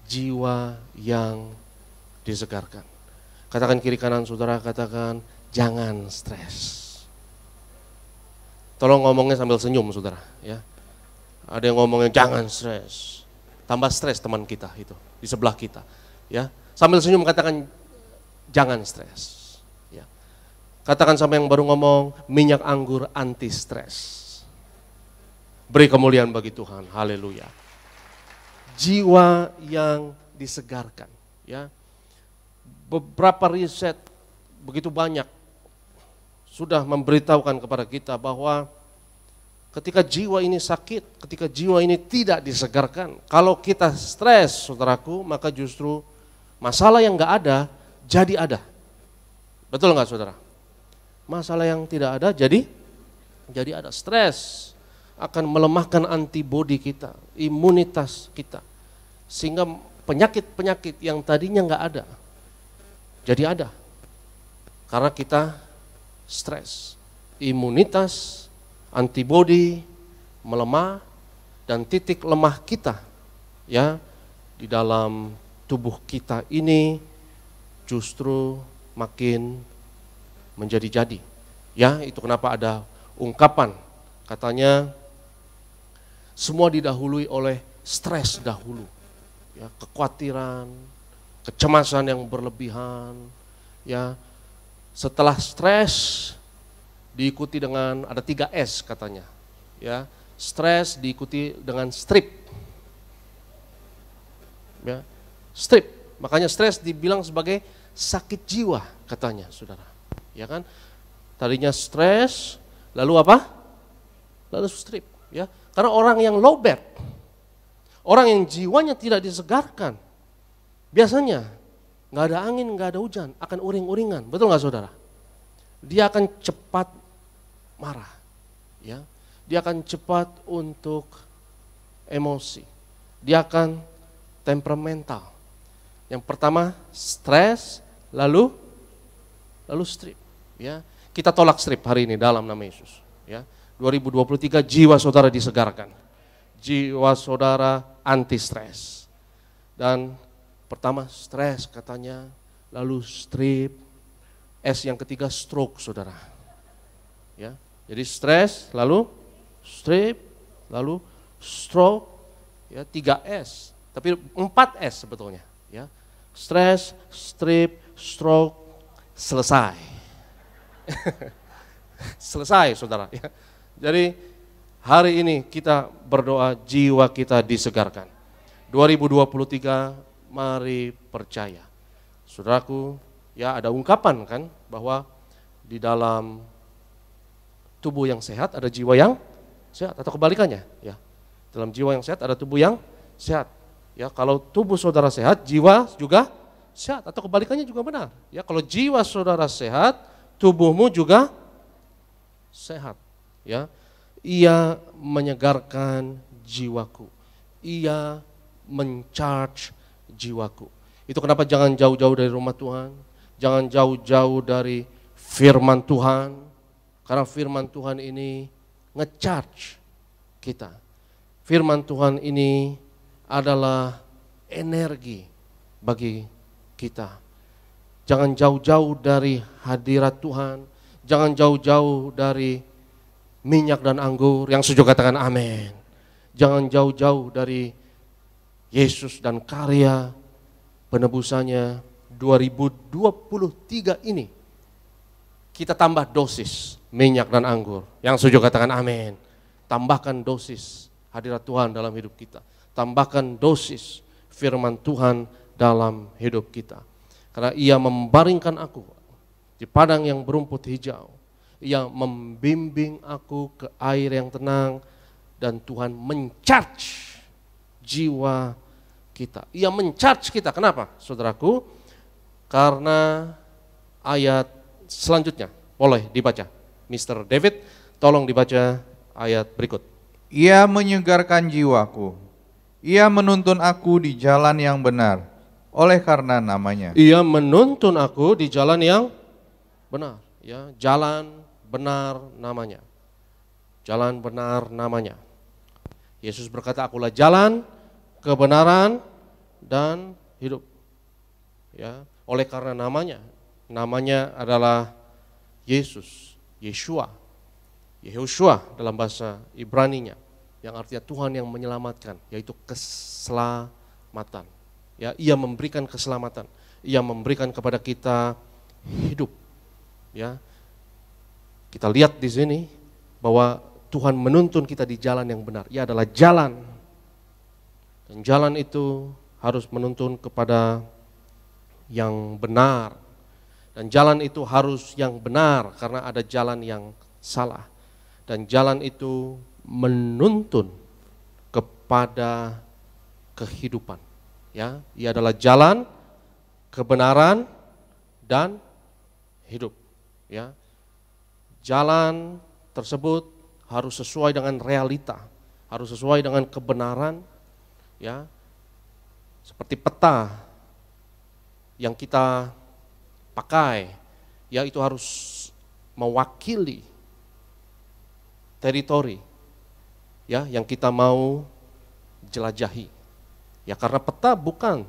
jiwa yang disegarkan. Katakan kiri kanan saudara, katakan jangan stres. Tolong ngomongnya sambil senyum saudara, ya. Ada yang ngomongnya jangan stres. Tambah stres teman kita itu di sebelah kita, ya. Sambil senyum katakan jangan stres. Katakan sama yang baru ngomong, minyak anggur anti stres. Beri kemuliaan bagi Tuhan, haleluya. jiwa yang disegarkan. Ya, beberapa riset begitu banyak sudah memberitahukan kepada kita bahwa ketika jiwa ini sakit, ketika jiwa ini tidak disegarkan, kalau kita stres, saudaraku, maka justru masalah yang nggak ada jadi ada. Betul nggak, saudara? Masalah yang tidak ada jadi ada. Stres akan melemahkan antibodi kita, imunitas kita, sehingga penyakit-penyakit yang tadinya nggak ada jadi ada. Karena kita stres, imunitas, antibodi melemah, dan titik lemah kita ya di dalam tubuh kita ini justru makin menjadi-jadi. Ya, itu kenapa ada ungkapan katanya semua didahului oleh stres dahulu. Ya, kekhawatiran, kecemasan yang berlebihan, ya. Setelah stres diikuti dengan ada 3 S katanya. Ya, stres diikuti dengan strip. Ya, strip. Makanya stres dibilang sebagai sakit jiwa katanya, Saudara. Ya kan? Tadinya stres, lalu apa? Lalu strip, ya. Karena orang yang lowbat, orang yang jiwanya tidak disegarkan, biasanya nggak ada angin, nggak ada hujan, akan uring-uringan, betul nggak, saudara? Dia akan cepat marah, ya. Dia akan cepat untuk emosi, dia akan temperamental. Yang pertama stres, lalu strip, ya. Kita tolak strip hari ini dalam nama Yesus, ya. 2023 jiwa saudara disegarkan, jiwa saudara anti stres. Dan pertama stres katanya, lalu strip, S yang ketiga stroke, saudara. Ya, jadi stres, lalu strip, lalu stroke, ya 3S, tapi 4S sebetulnya. Ya, stres, strip, stroke, selesai. Selesai, saudara. Ya. Jadi hari ini kita berdoa jiwa kita disegarkan. 2023 mari percaya. Saudaraku, ya ada ungkapan kan bahwa di dalam tubuh yang sehat ada jiwa yang sehat, atau kebalikannya, ya. Dalam jiwa yang sehat ada tubuh yang sehat. Ya, kalau tubuh saudara sehat, jiwa juga sehat, atau kebalikannya juga benar. Ya, kalau jiwa saudara sehat, tubuhmu juga sehat. Ya, ia menyegarkan jiwaku, ia mencharge jiwaku. Itu kenapa jangan jauh-jauh dari rumah Tuhan, jangan jauh-jauh dari firman Tuhan, karena firman Tuhan ini nge-charge kita. Firman Tuhan ini adalah energi bagi kita. Jangan jauh-jauh dari hadirat Tuhan, jangan jauh-jauh dari minyak dan anggur, yang setuju katakan amin. Jangan jauh-jauh dari Yesus dan karya penebusannya. 2023 ini kita tambah dosis minyak dan anggur, yang setuju katakan amin. Tambahkan dosis hadirat Tuhan dalam hidup kita, tambahkan dosis firman Tuhan dalam hidup kita. Karena ia membaringkan aku di padang yang berumput hijau, ia membimbing aku ke air yang tenang, dan Tuhan mencharge jiwa kita. Ia mencharge kita, kenapa saudaraku? Karena ayat selanjutnya, boleh dibaca. Mr. David, tolong dibaca ayat berikut. Ia menyegarkan jiwaku, ia menuntun aku di jalan yang benar, oleh karena namanya. Ia menuntun aku di jalan yang benar, ya, jalan benar namanya. Jalan benar namanya. Yesus berkata, akulah jalan, kebenaran, dan hidup. Ya, oleh karena namanya adalah Yesus, Yeshua, Yehoshua dalam bahasa Ibraninya, yang artinya Tuhan yang menyelamatkan, yaitu keselamatan. Ya, ia memberikan keselamatan, ia memberikan kepada kita hidup. Ya, kita lihat di sini bahwa Tuhan menuntun kita di jalan yang benar. Ia adalah jalan. Dan jalan itu harus menuntun kepada yang benar. Dan jalan itu harus yang benar karena ada jalan yang salah. Dan jalan itu menuntun kepada kehidupan. Ya, ia adalah jalan, kebenaran, dan hidup. Ya, jalan tersebut harus sesuai dengan realita, harus sesuai dengan kebenaran. Ya, seperti peta yang kita pakai, ya itu harus mewakili teritori, ya yang kita mau jelajahi. Ya karena peta bukan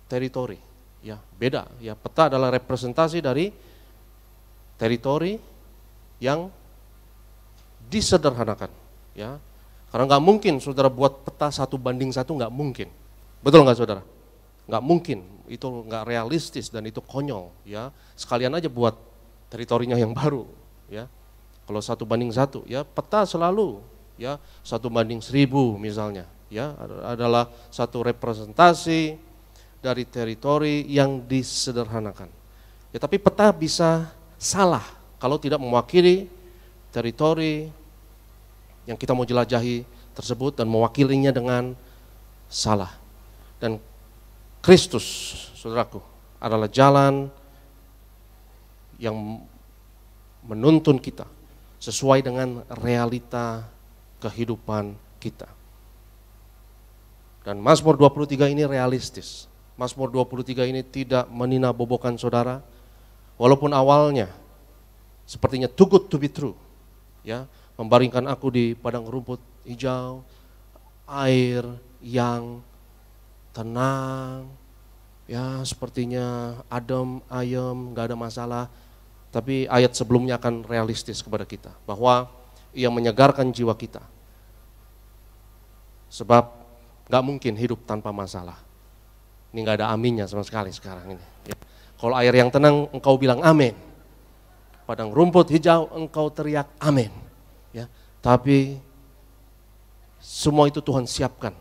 teritori, ya beda. Ya peta adalah representasi dari teritori yang disederhanakan, ya. Karena nggak mungkin saudara buat peta 1:1, nggak mungkin, betul nggak saudara? Nggak mungkin, itu nggak realistis dan itu konyol, ya. Sekalian aja buat teritorinya yang baru, ya. Kalau 1:1, ya peta selalu, ya 1:1000 misalnya. Ya, adalah satu representasi dari teritori yang disederhanakan. Ya, tapi peta bisa salah kalau tidak mewakili teritori yang kita mau jelajahi tersebut dan mewakilinya dengan salah. Dan Kristus, saudaraku, adalah jalan yang menuntun kita sesuai dengan realita kehidupan kita. Dan Mazmur 23 ini realistis. Mazmur 23 ini tidak meninabobokan saudara, walaupun awalnya sepertinya too good to be true. Ya, membaringkan aku di padang rumput hijau, air yang tenang, ya sepertinya adem, ayem, gak ada masalah. Tapi ayat sebelumnya akan realistis kepada kita, bahwa ia menyegarkan jiwa kita. Sebab gak mungkin hidup tanpa masalah. Ini gak ada aminnya sama sekali sekarang ini. Ya. Kalau air yang tenang engkau bilang amin. Padang rumput hijau engkau teriak amin. Ya. Tapi semua itu Tuhan siapkan.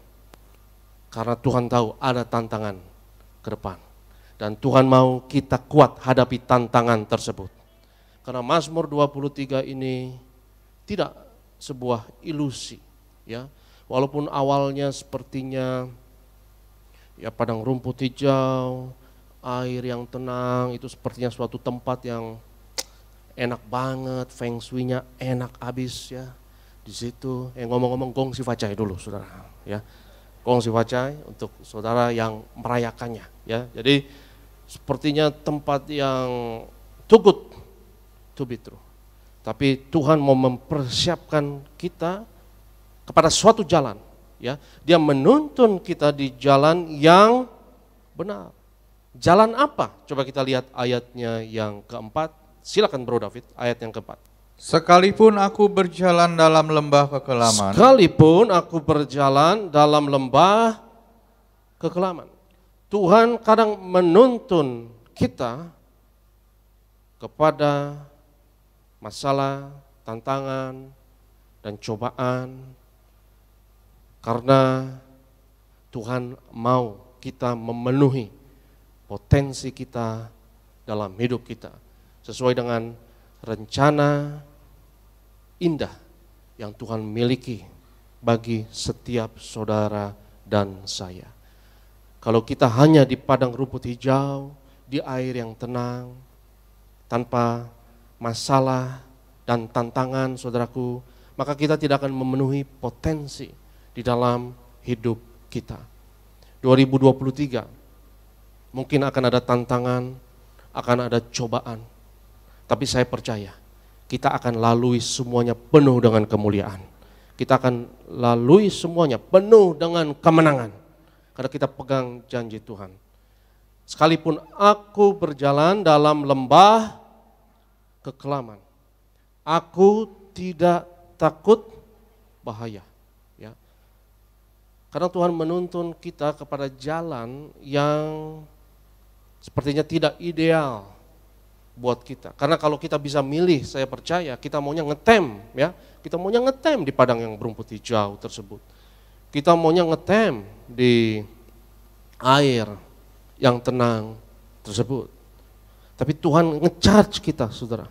Karena Tuhan tahu ada tantangan ke depan. Dan Tuhan mau kita kuat hadapi tantangan tersebut. Karena Mazmur 23 ini tidak sebuah ilusi. Ya. Walaupun awalnya sepertinya ya padang rumput hijau, air yang tenang, itu sepertinya suatu tempat yang enak banget, feng shui-nya enak abis ya. Di situ, ngomong-ngomong gong si facai dulu saudara ya. Gong si facai untuk saudara yang merayakannya ya. Jadi sepertinya tempat yang too good to be true. Tapi Tuhan mau mempersiapkan kita kepada suatu jalan, ya. Dia menuntun kita di jalan yang benar. Jalan apa? Coba kita lihat ayatnya yang keempat. Silakan Bro David, ayat yang keempat. Sekalipun aku berjalan dalam lembah kekelaman. Sekalipun aku berjalan dalam lembah kekelaman. Tuhan kadang menuntun kita kepada masalah, tantangan, dan cobaan. Karena Tuhan mau kita memenuhi potensi kita dalam hidup kita. Sesuai dengan rencana indah yang Tuhan miliki bagi setiap saudara dan saya. Kalau kita hanya di padang rumput hijau, di air yang tenang, tanpa masalah dan tantangan saudaraku, maka kita tidak akan memenuhi potensi di dalam hidup kita. 2023 mungkin akan ada tantangan, akan ada cobaan. Tapi saya percaya kita akan lalui semuanya penuh dengan kemuliaan. Kita akan lalui semuanya penuh dengan kemenangan. Karena kita pegang janji Tuhan. Sekalipun aku berjalan dalam lembah kekelaman, aku tidak takut bahaya. Karena Tuhan menuntun kita kepada jalan yang sepertinya tidak ideal buat kita. Karena kalau kita bisa milih, saya percaya kita maunya ngetem ya. Kita maunya ngetem di padang yang berumput hijau tersebut. Kita maunya ngetem di air yang tenang tersebut. Tapi Tuhan nge-charge kita, saudara.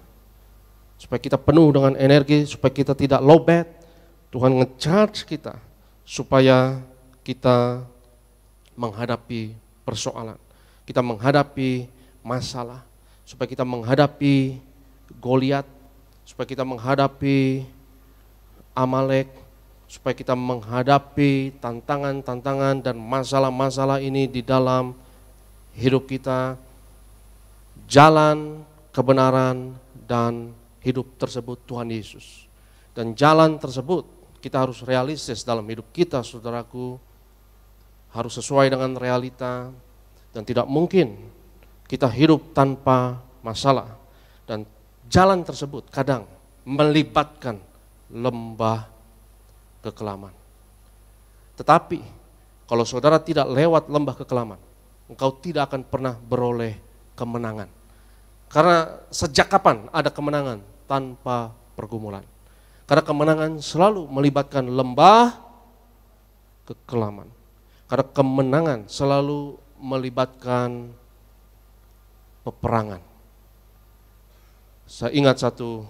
Supaya kita penuh dengan energi, supaya kita tidak lowbat. Tuhan nge-charge kita supaya kita menghadapi persoalan. Kita menghadapi masalah. Supaya kita menghadapi Goliat. Supaya kita menghadapi Amalek. Supaya kita menghadapi tantangan-tantangan dan masalah-masalah ini di dalam hidup kita. Jalan kebenaran dan hidup tersebut Tuhan Yesus. Dan jalan tersebut kita harus realistis dalam hidup kita, saudaraku. Harus sesuai dengan realita. Dan tidak mungkin kita hidup tanpa masalah. Dan jalan tersebut kadang melibatkan lembah kekelaman. Tetapi kalau saudara tidak lewat lembah kekelaman, engkau tidak akan pernah beroleh kemenangan. Karena sejak kapan ada kemenangan tanpa pergumulan? Karena kemenangan selalu melibatkan lembah kekelaman. Karena kemenangan selalu melibatkan peperangan. Saya ingat satu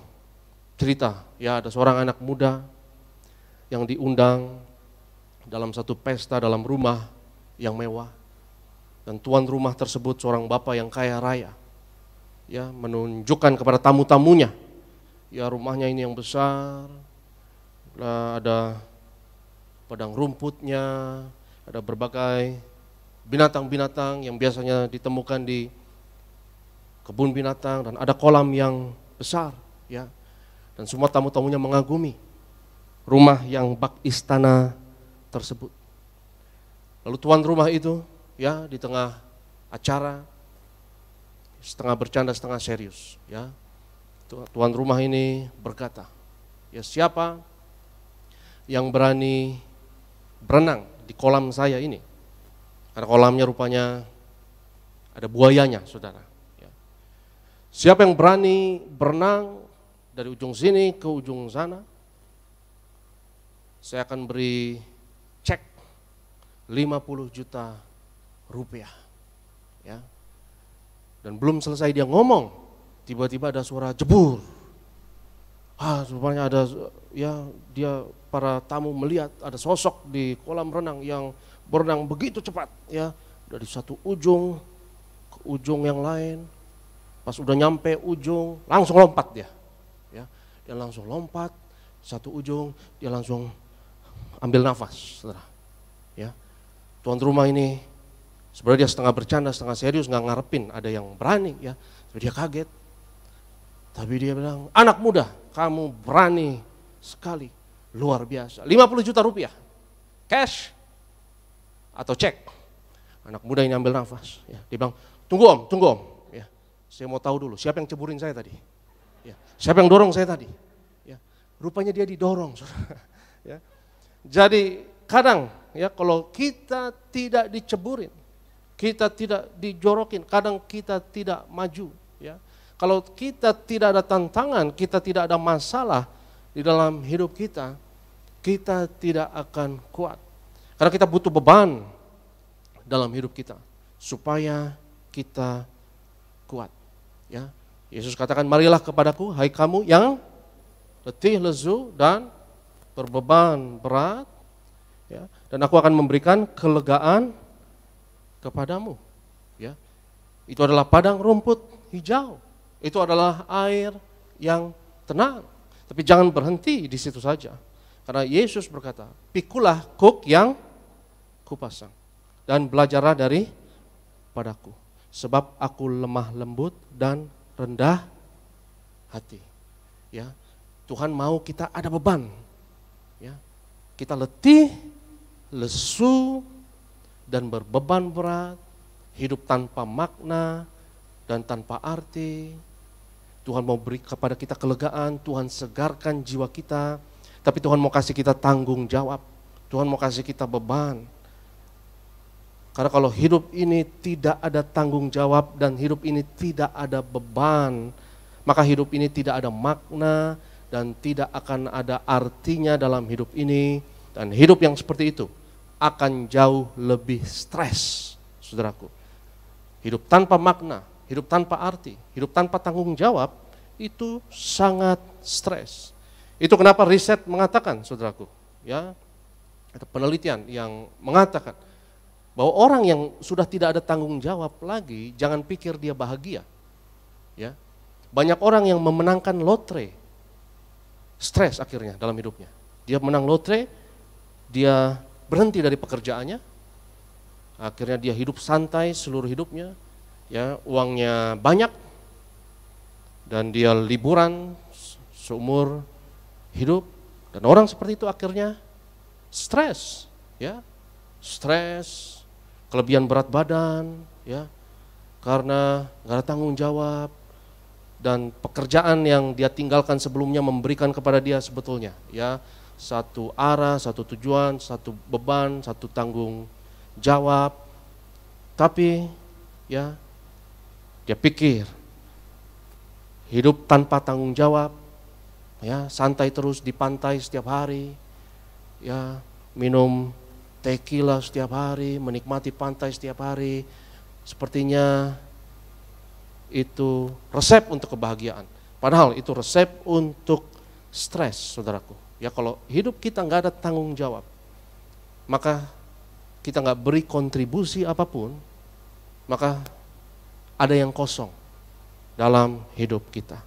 cerita, ya, ada seorang anak muda yang diundang dalam satu pesta dalam rumah yang mewah. Dan tuan rumah tersebut seorang bapak yang kaya raya. Ya, menunjukkan kepada tamu-tamunya, ya, rumahnya ini yang besar, ada padang rumputnya, ada berbagai binatang-binatang yang biasanya ditemukan di kebun binatang, dan ada kolam yang besar, ya. Dan semua tamu-tamunya mengagumi rumah yang bak istana tersebut. Lalu tuan rumah itu, ya, di tengah acara, setengah bercanda setengah serius, ya, tuan rumah ini berkata, ya, siapa yang berani berenang di kolam saya ini? Karena kolamnya rupanya ada buayanya, saudara. Ya. Siapa yang berani berenang dari ujung sini ke ujung sana? Saya akan beri cek 50 juta rupiah. Ya. Dan belum selesai dia ngomong, tiba-tiba ada suara jebur. Rupanya ada, ya, dia para tamu melihat ada sosok di kolam renang yang berenang begitu cepat, ya, dari satu ujung ke ujung yang lain. Pas udah nyampe ujung, langsung lompat dia. Ya, dia langsung lompat satu ujung, dia langsung ambil nafas, saudara. Ya, tuan rumah ini sebenarnya dia setengah bercanda, setengah serius, nggak ngarepin ada yang berani, ya. Dia kaget. Tapi dia bilang, anak muda, kamu berani sekali, luar biasa. 50 juta rupiah, cash atau cek? Anak muda ini ambil nafas. Ya. Dia bilang, tunggu om, ya. Saya mau tahu dulu, siapa yang ceburin saya tadi? Ya. Siapa yang dorong saya tadi? Ya. Rupanya dia didorong, saudara. Ya. Jadi kadang, ya, kalau kita tidak diceburin, kita tidak dijorokin, kadang kita tidak maju. Ya. Kalau kita tidak ada tantangan, kita tidak ada masalah di dalam hidup kita, kita tidak akan kuat. Karena kita butuh beban dalam hidup kita supaya kita kuat. Ya. Yesus katakan, marilah kepadaku, hai kamu yang letih, lesu, dan berbeban berat, ya, dan aku akan memberikan kelegaan kepadamu. Ya. Itu adalah padang rumput hijau. Itu adalah air yang tenang. Tapi jangan berhenti di situ saja. Karena Yesus berkata, pikulah kuk yang kupasang dan belajarlah dari padaku. Sebab aku lemah lembut dan rendah hati. Ya. Tuhan mau kita ada beban. Ya. Kita letih, lesu, dan berbeban berat, hidup tanpa makna dan tanpa arti. Tuhan mau beri kepada kita kelegaan, Tuhan segarkan jiwa kita, tapi Tuhan mau kasih kita tanggung jawab, Tuhan mau kasih kita beban. Karena kalau hidup ini tidak ada tanggung jawab dan hidup ini tidak ada beban, maka hidup ini tidak ada makna dan tidak akan ada artinya dalam hidup ini. Dan hidup yang seperti itu akan jauh lebih stres, saudaraku. Hidup tanpa makna, hidup tanpa arti, hidup tanpa tanggung jawab, itu sangat stres. Itu kenapa riset mengatakan, saudaraku, ya, ada penelitian yang mengatakan bahwa orang yang sudah tidak ada tanggung jawab lagi, jangan pikir dia bahagia. Ya, banyak orang yang memenangkan lotre, stres akhirnya dalam hidupnya. Dia menang lotre, dia berhenti dari pekerjaannya, akhirnya dia hidup santai seluruh hidupnya, ya, uangnya banyak, dan dia liburan seumur hidup. Dan orang seperti itu akhirnya stres, ya, stres, kelebihan berat badan, ya, karena nggak ada tanggung jawab, dan pekerjaan yang dia tinggalkan sebelumnya memberikan kepada dia sebetulnya, ya, satu arah, satu tujuan, satu beban, satu tanggung jawab. Tapi ya, dia pikir hidup tanpa tanggung jawab, ya, santai terus di pantai setiap hari, ya, minum tequila setiap hari, menikmati pantai setiap hari, sepertinya itu resep untuk kebahagiaan. Padahal itu resep untuk stres, saudaraku. Ya, kalau hidup kita nggak ada tanggung jawab, maka kita nggak beri kontribusi apapun, maka ada yang kosong dalam hidup kita.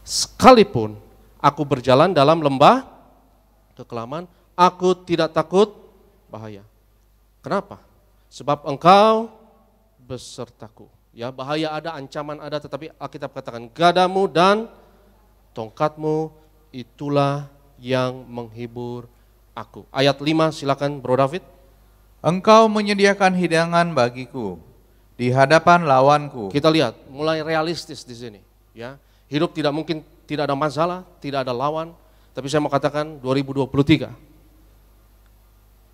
Sekalipun aku berjalan dalam lembah kekelaman, aku tidak takut bahaya. Kenapa? Sebab Engkau besertaku. Ya, bahaya ada, ancaman ada, tetapi Alkitab katakan gadamu dan tongkatmu itulah yang menghibur aku. Ayat 5, silakan Bro David. Engkau menyediakan hidangan bagiku di hadapan lawanku. Kita lihat mulai realistis di sini, ya. Hidup tidak mungkin tidak ada masalah, tidak ada lawan, tapi saya mau katakan 2023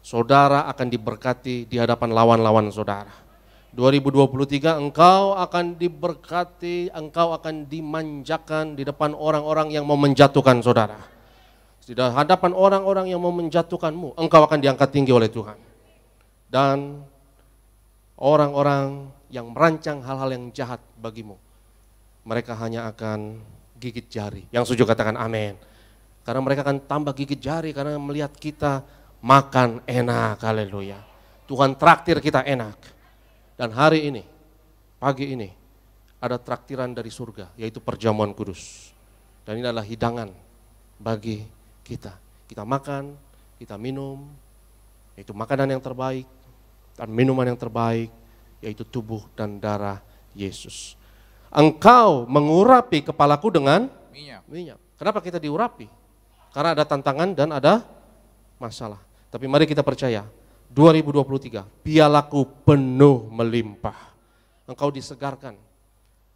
saudara akan diberkati di hadapan lawan-lawan saudara. 2023 engkau akan diberkati, engkau akan dimanjakan di depan orang-orang yang mau menjatuhkan saudara. Di hadapan orang-orang yang mau menjatuhkanmu, engkau akan diangkat tinggi oleh Tuhan. Dan orang-orang yang merancang hal-hal yang jahat bagimu, mereka hanya akan gigit jari. Yang setuju katakan amin. Karena mereka akan tambah gigit jari karena melihat kita makan enak, haleluya. Tuhan traktir kita enak. Dan hari ini, pagi ini, ada traktiran dari surga, yaitu perjamuan kudus. Dan ini adalah hidangan bagi kita. Kita makan, kita minum, yaitu makanan yang terbaik, dan minuman yang terbaik, yaitu tubuh dan darah Yesus. Engkau mengurapi kepalaku dengan minyak. Kenapa kita diurapi? Karena ada tantangan dan ada masalah. Tapi mari kita percaya, 2023, pialaku penuh melimpah. Engkau disegarkan,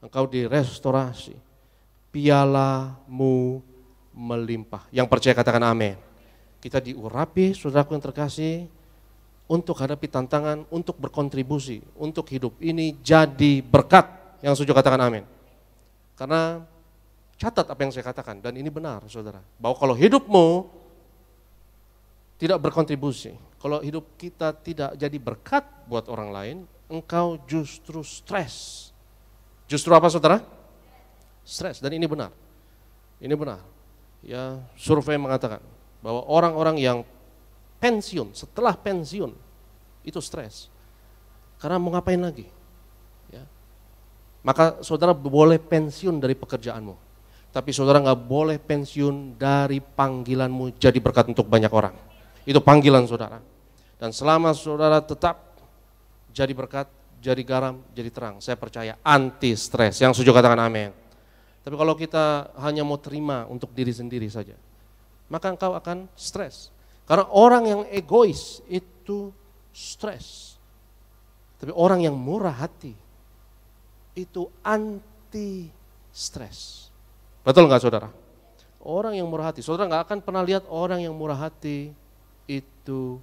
engkau direstorasi, pialamu melimpah. Yang percaya katakan amin. Kita diurapi, saudaraku yang terkasih, untuk hadapi tantangan, untuk berkontribusi, untuk hidup ini jadi berkat. Yang setuju katakan amin. Karena catat apa yang saya katakan, dan ini benar saudara, bahwa kalau hidupmu tidak berkontribusi, kalau hidup kita tidak jadi berkat buat orang lain, engkau justru stres. Justru apa saudara? Stres, dan ini benar. Ini benar. Ya, survei mengatakan bahwa orang-orang yang pensiun, setelah pensiun itu stres. Karena mau ngapain lagi? Ya. Maka saudara boleh pensiun dari pekerjaanmu, tapi saudara nggak boleh pensiun dari panggilanmu jadi berkat untuk banyak orang. Itu panggilan saudara. Dan selama saudara tetap jadi berkat, jadi garam, jadi terang, saya percaya anti stres. Yang setuju katakan amin. Tapi kalau kita hanya mau terima untuk diri sendiri saja, maka engkau akan stres. Karena orang yang egois itu stres. Tapi orang yang murah hati itu anti stres. Betul nggak saudara? Orang yang murah hati, saudara nggak akan pernah lihat orang yang murah hati itu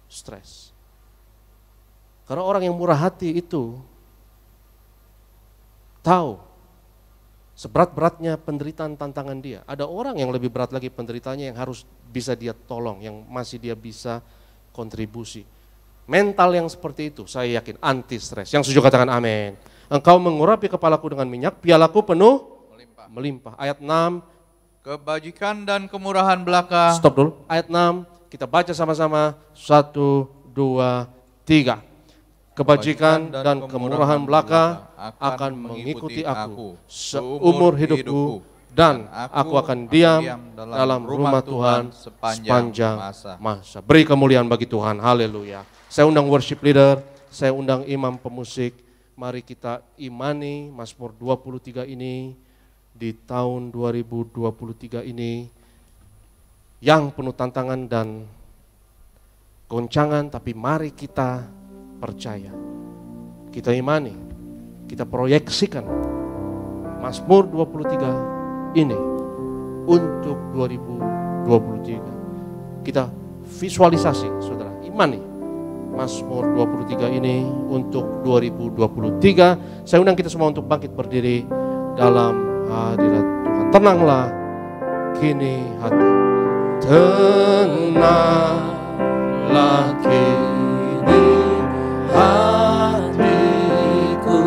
stres. Karena orang yang murah hati itu tahu seberat-beratnya penderitaan tantangan dia. Ada orang yang lebih berat lagi penderitaannya yang harus bisa dia tolong, yang masih dia bisa kontribusi. Mental yang seperti itu saya yakin anti stres. Yang setuju katakan amin. Engkau mengurapi kepalaku dengan minyak, pialaku penuh melimpah. Ayat 6. Kebajikan dan kemurahan belaka. Stop dulu. Ayat 6 kita baca sama-sama. 1, 2, 3. Kebajikan dan kemurahan belaka akan mengikuti aku seumur hidupku, dan aku akan diam dalam rumah Tuhan sepanjang masa. Beri kemuliaan bagi Tuhan. Haleluya. Saya undang worship leader, saya undang imam pemusik. Mari kita imani Mazmur 23 ini di tahun 2023 ini yang penuh tantangan dan goncangan, tapi mari kita percaya, kita imani, kita proyeksikan Mazmur 23 ini untuk 2023. Kita visualisasi, saudara, imani Mazmur 23 ini untuk 2023. Saya undang kita semua untuk bangkit berdiri dalam hadirat Tuhan. Tenanglah kini hati, tenanglah kini hatiku,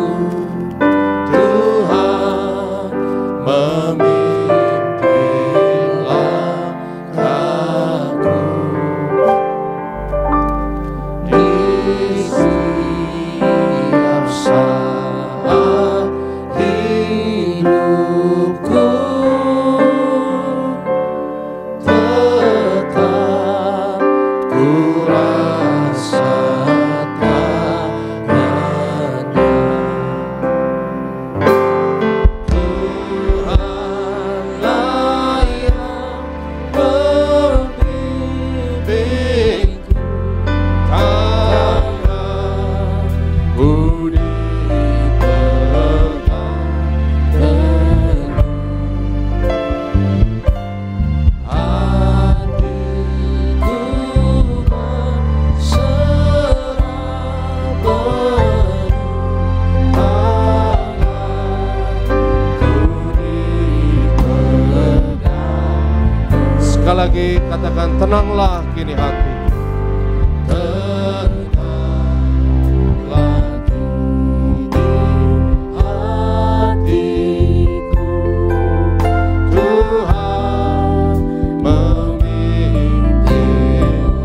Tuhan memimpinlah aku di setiap saat hidupku, tetap ku rasakan Tuhanlah yang membimbingku, tanganku dipegang teguh, hatiku berserah penuh, tanganku dipegang. Sekali lagi katakan, tenanglah kini hati, tenanglah kini hatiku, Tuhan memimpin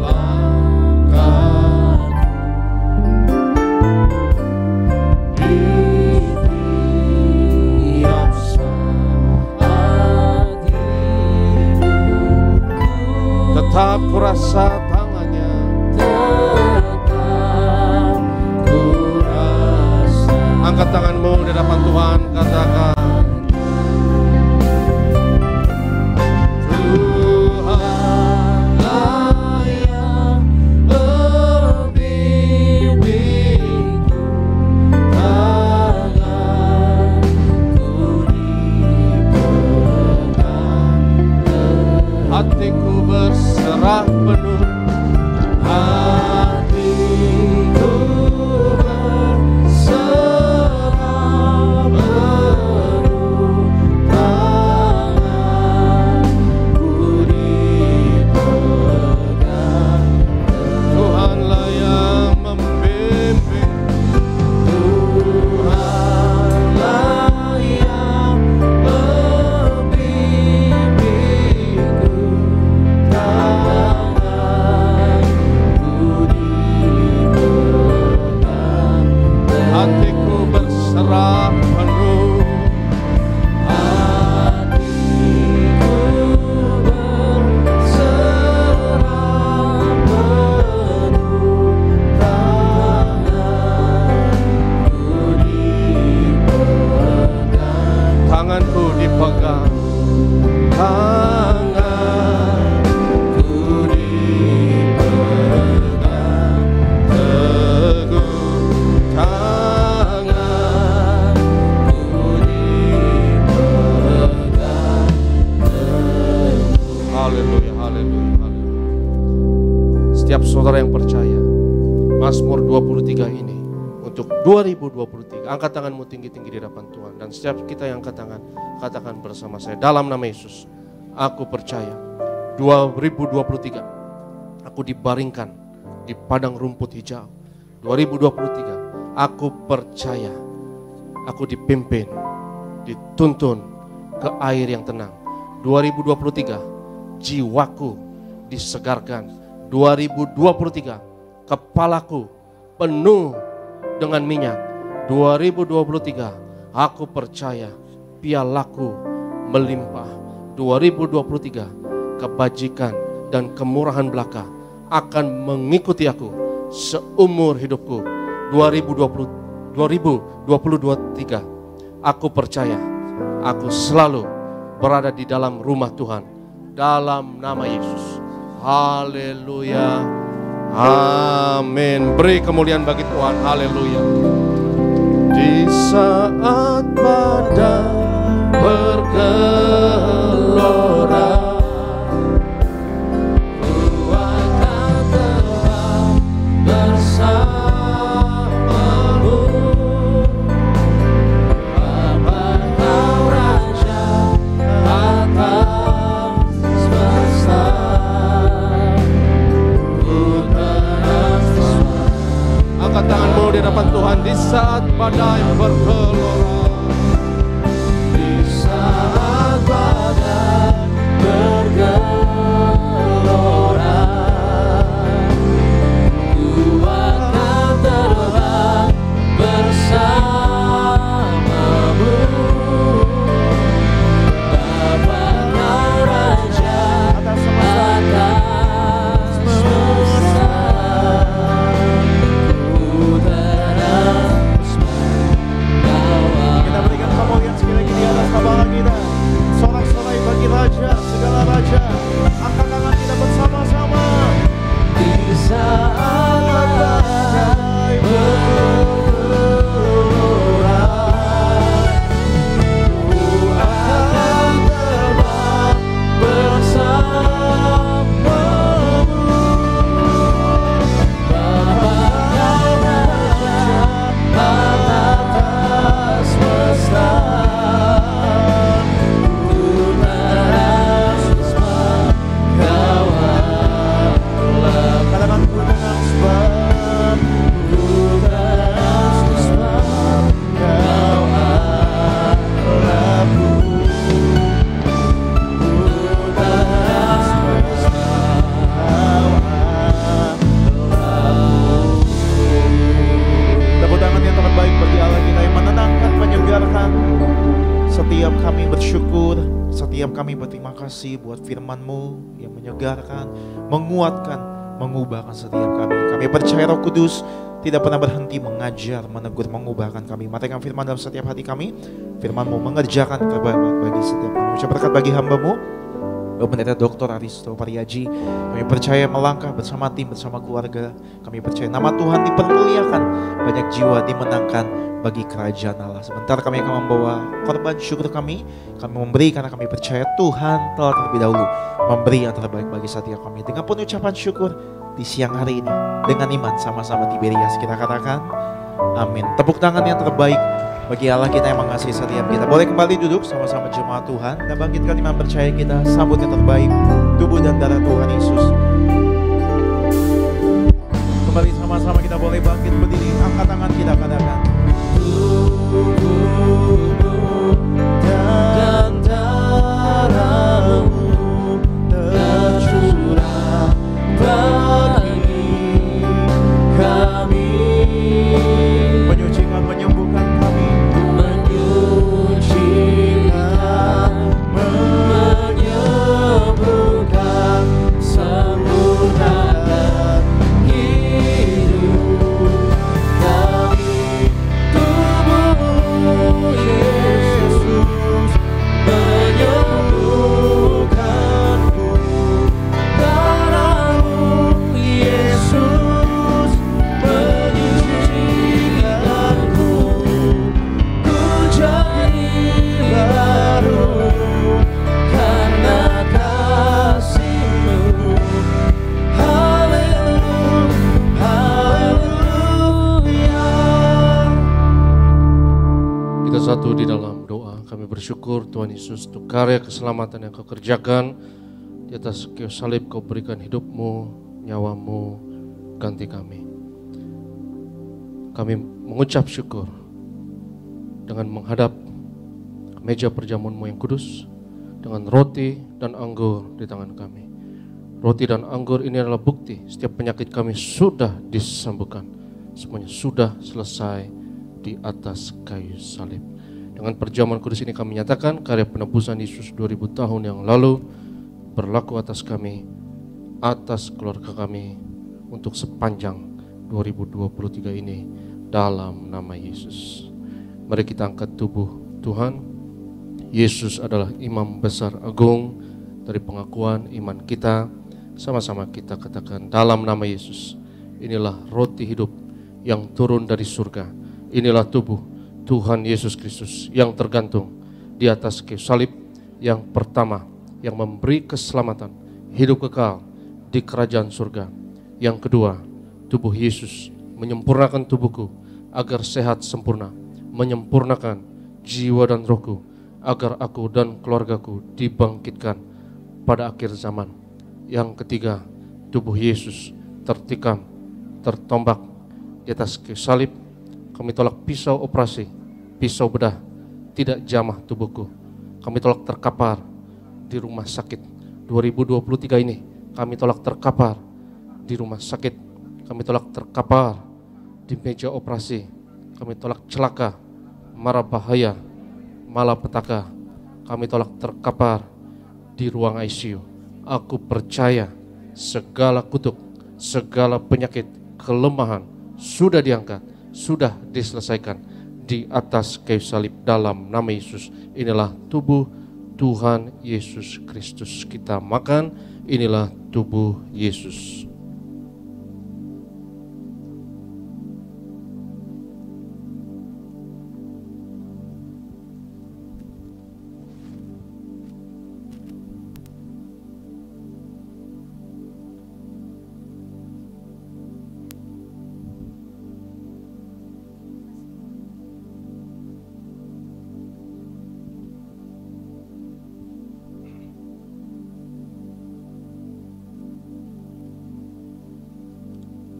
langkahku di tiap saat hidupku, tetap ku rasa tangannya, tetap ku rasa. Angkat tanganmu di hadapan Tuhan, katakan, Tuhanlah yang membimbingku, tanganku dipegang teguh, hatiku berserah penuh, hatiku berserah penuh, tanganku dipegang. Tuhanlah yang membimbing, Tuhanlah yang membimbingku, tanganku dipegang, hatiku berserah penuh, hatiku berserah penuh, tanganku dipegang, tanganku dipegang, tanganku dipegang teguh, tanganku dipegang teguh. Haleluya, haleluya, haleluya. Setiap saudara yang percaya, Mazmur 23 ini untuk 2023, angkat tanganmu tinggi-tinggi di hadapan Tuhan. Dan setiap kita yang angkat tangan, katakan bersama saya, dalam nama Yesus, aku percaya 2023 aku dibaringkan di padang rumput hijau. 2023, aku percaya aku dipimpin, dituntun ke air yang tenang. 2023, jiwaku disegarkan. 2023, kepalaku penuh dengan minyak. 2023, aku percaya pialaku melimpah. 2023, kebajikan dan kemurahan belaka akan mengikuti aku seumur hidupku. 2023, aku percaya aku selalu berada di dalam rumah Tuhan dalam nama Yesus. Haleluya. Amin. Beri kemuliaan bagi Tuhan. Haleluya. Di saat badai bergelora, ku akan terbang bersamamu. Bapa Kau Raja atas semesta. Angkat tanganmu di hadapan Tuhan di saat badai bergelora. Di saat badai bergelora, ku akan terbang bersamamu. Bapa Kau Raja atas semesta. Kita berikan kemuliaan sekali lagi di atas kepala kita. Sorak-sorai bagi Raja, segala Raja. Angkat tangan kita bersama-sama. Di saat badai bergelora, ku akan terbang bersamamu. Bapa Kau Raja atas semesta. Tepuk tangan yang terbaik bagi Allah kita yang menenangkan, menyegarkan. Setiap kami bersyukur, setiap kami berterima kasih buat firman-Mu yang menyegarkan, menguatkan, mengubahkan setiap kami. Kami percaya Roh Kudus tidak pernah berhenti mengajar, menegur, mengubahkan kami. Matikan firman dalam setiap hati kami. Firman-Mu mengerjakan kebaikan bagi setiap kami. Ucap berkat bagi hamba-Mu, Pendeta Dr. Aristo Pariaji. Kami percaya melangkah bersama tim, bersama keluarga. Kami percaya nama Tuhan dipermuliakan, banyak jiwa dimenangkan bagi kerajaan Allah. Sebentar kami akan membawa korban syukur kami memberi karena kami percaya Tuhan telah terlebih dahulu memberi yang terbaik bagi setiap kami. Dengan penuh ucapan syukur di siang hari ini, dengan iman sama-sama Tiberias kita katakan amin. Tepuk tangan yang terbaik bagi Allah kita yang mengasihi setiap kita. Boleh kembali duduk sama-sama jemaat Tuhan dan bangkitkan iman percaya kita. Sambut yang terbaik, tubuh dan darah Tuhan Yesus. Kembali sama-sama kita boleh bangkit berdiri, angkat tangan kita katakan tubuhmu dan darahmu tercurah bagi kami, menyucikan, menyembuhkan kami, menyucikan, menyembuhkan, sempurnakan hidup kami. Tubuhmu Yesus menyembuhkanku, darahmu Yesus menyucikanku, ku jadi baru karena kasih-Mu. Haleluya, haleluya. Kita satu di dalam doa. Kami bersyukur Tuhan Yesus untuk karya keselamatan yang Kau kerjakan. Di atas kayu salib Kau berikan hidup-Mu, nyawa-Mu, ganti kami. Kami mengucap syukur dengan menghadap meja perjamuan-Mu yang kudus dengan roti dan anggur di tangan kami. Roti dan anggur ini adalah bukti setiap penyakit kami sudah disembuhkan. Semuanya sudah selesai di atas kayu salib. Dengan perjamuan kudus ini kami nyatakan karya penebusan Yesus 2000 tahun yang lalu berlaku atas kami, atas keluarga kami untuk sepanjang 2023 ini dalam nama Yesus. Mari kita angkat tubuh Tuhan. Yesus adalah imam besar agung dari pengakuan iman kita. Sama-sama kita katakan dalam nama Yesus. Inilah roti hidup yang turun dari surga. Inilah tubuh Tuhan Yesus Kristus yang tergantung di atas kayu salib, yang pertama yang memberi keselamatan, hidup kekal di kerajaan surga. Yang kedua, tubuh Yesus menyempurnakan tubuhku agar sehat sempurna, menyempurnakan jiwa dan rohku agar aku dan keluargaku dibangkitkan pada akhir zaman. Yang ketiga, tubuh Yesus tertikam, tertombak di atas kayu salib. Kami tolak pisau operasi, pisau bedah, tidak jamah tubuhku. Kami tolak terkapar di rumah sakit 2023 ini. Kami tolak terkapar di rumah sakit. Kami tolak terkapar di meja operasi. Kami tolak celaka, mara bahaya, malapetaka. Kami tolak terkapar di ruang ICU. Aku percaya segala kutuk, segala penyakit, kelemahan sudah diangkat, sudah diselesaikan di atas kayu salib dalam nama Yesus. Inilah tubuh Tuhan Yesus Kristus. Kita makan, inilah tubuh Yesus.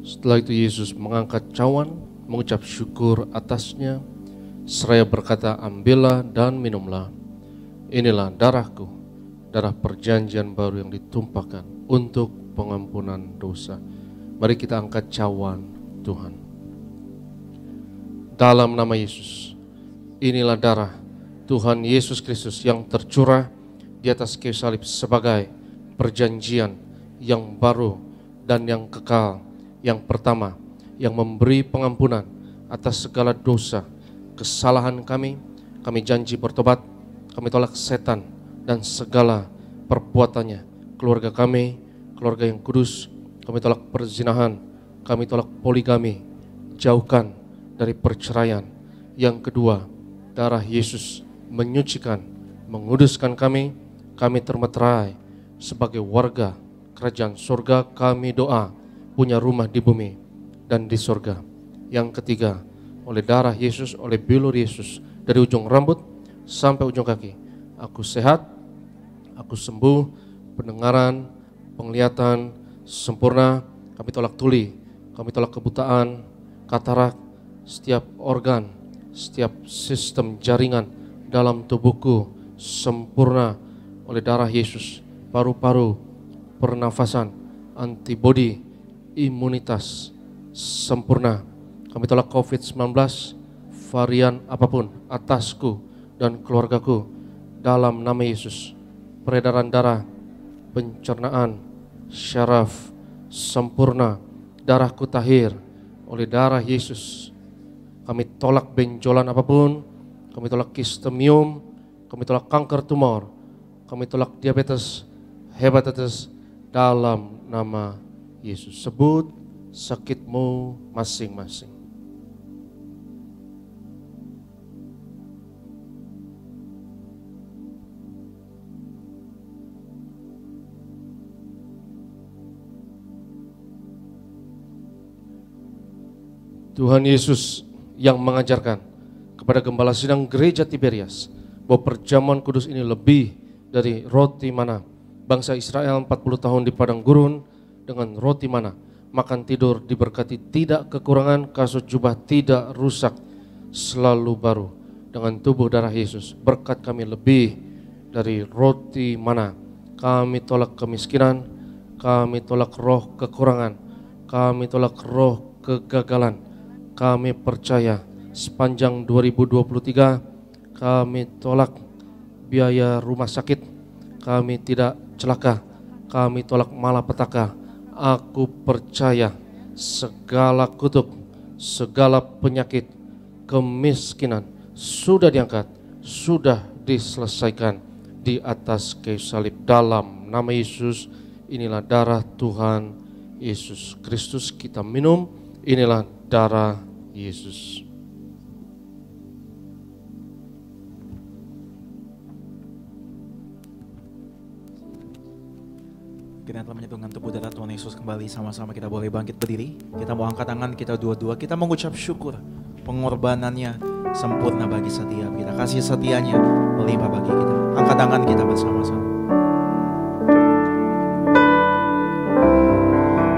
Setelah itu Yesus mengangkat cawan, mengucap syukur atasnya, seraya berkata, ambillah dan minumlah. Inilah darahku, darah perjanjian baru yang ditumpahkan untuk pengampunan dosa. Mari kita angkat cawan Tuhan. Dalam nama Yesus, inilah darah Tuhan Yesus Kristus yang tercurah di atas kayu salib sebagai perjanjian yang baru dan yang kekal. Yang pertama, yang memberi pengampunan atas segala dosa, kesalahan kami. Kami janji bertobat, kami tolak setan dan segala perbuatannya. Keluarga kami, keluarga yang kudus, kami tolak perzinahan, kami tolak poligami, jauhkan dari perceraian. Yang kedua, darah Yesus menyucikan, menguduskan kami. Kami termeterai sebagai warga kerajaan surga. Kami doa punya rumah di bumi dan di surga. Yang ketiga, oleh darah Yesus, oleh bilur Yesus, dari ujung rambut sampai ujung kaki, aku sehat, aku sembuh, pendengaran, penglihatan sempurna. Kami tolak tuli, kami tolak kebutaan, katarak, setiap organ, setiap sistem jaringan dalam tubuhku sempurna oleh darah Yesus. Paru-paru, pernafasan, antibodi, imunitas sempurna. Kami tolak COVID-19, varian apapun atasku dan keluargaku dalam nama Yesus. Peredaran darah, pencernaan, syaraf sempurna, darahku tahir oleh darah Yesus. Kami tolak benjolan apapun, kami tolak kistemium, kami tolak kanker tumor, kami tolak diabetes, hepatitis dalam nama Yesus. Sebut sakitmu masing-masing. Tuhan Yesus yang mengajarkan kepada gembala sidang gereja Tiberias bahwa perjamuan kudus ini lebih dari roti mana. Bangsa Israel 40 tahun di padang gurun dengan roti mana makan tidur diberkati, tidak kekurangan, kasut jubah tidak rusak, selalu baru dengan tubuh darah Yesus. Berkat kami lebih dari roti mana. Kami tolak kemiskinan, kami tolak roh kekurangan, kami tolak roh kegagalan. Kami percaya sepanjang 2023 kami tolak biaya rumah sakit, kami tidak celaka, kami tolak malapetaka. Aku percaya segala kutuk, segala penyakit, kemiskinan sudah diangkat, sudah diselesaikan di atas kayu salib. Dalam nama Yesus, inilah darah Tuhan Yesus Kristus. Kita minum, inilah darah Yesus. Kita telah menyatukan tubuh darah Tuhan Yesus kembali, sama-sama kita boleh bangkit berdiri. Kita mau angkat tangan kita dua-dua, kita mengucap syukur pengorbanannya sempurna bagi setiap kita, kasih setianya melimpah bagi kita. Angkat tangan kita bersama-sama.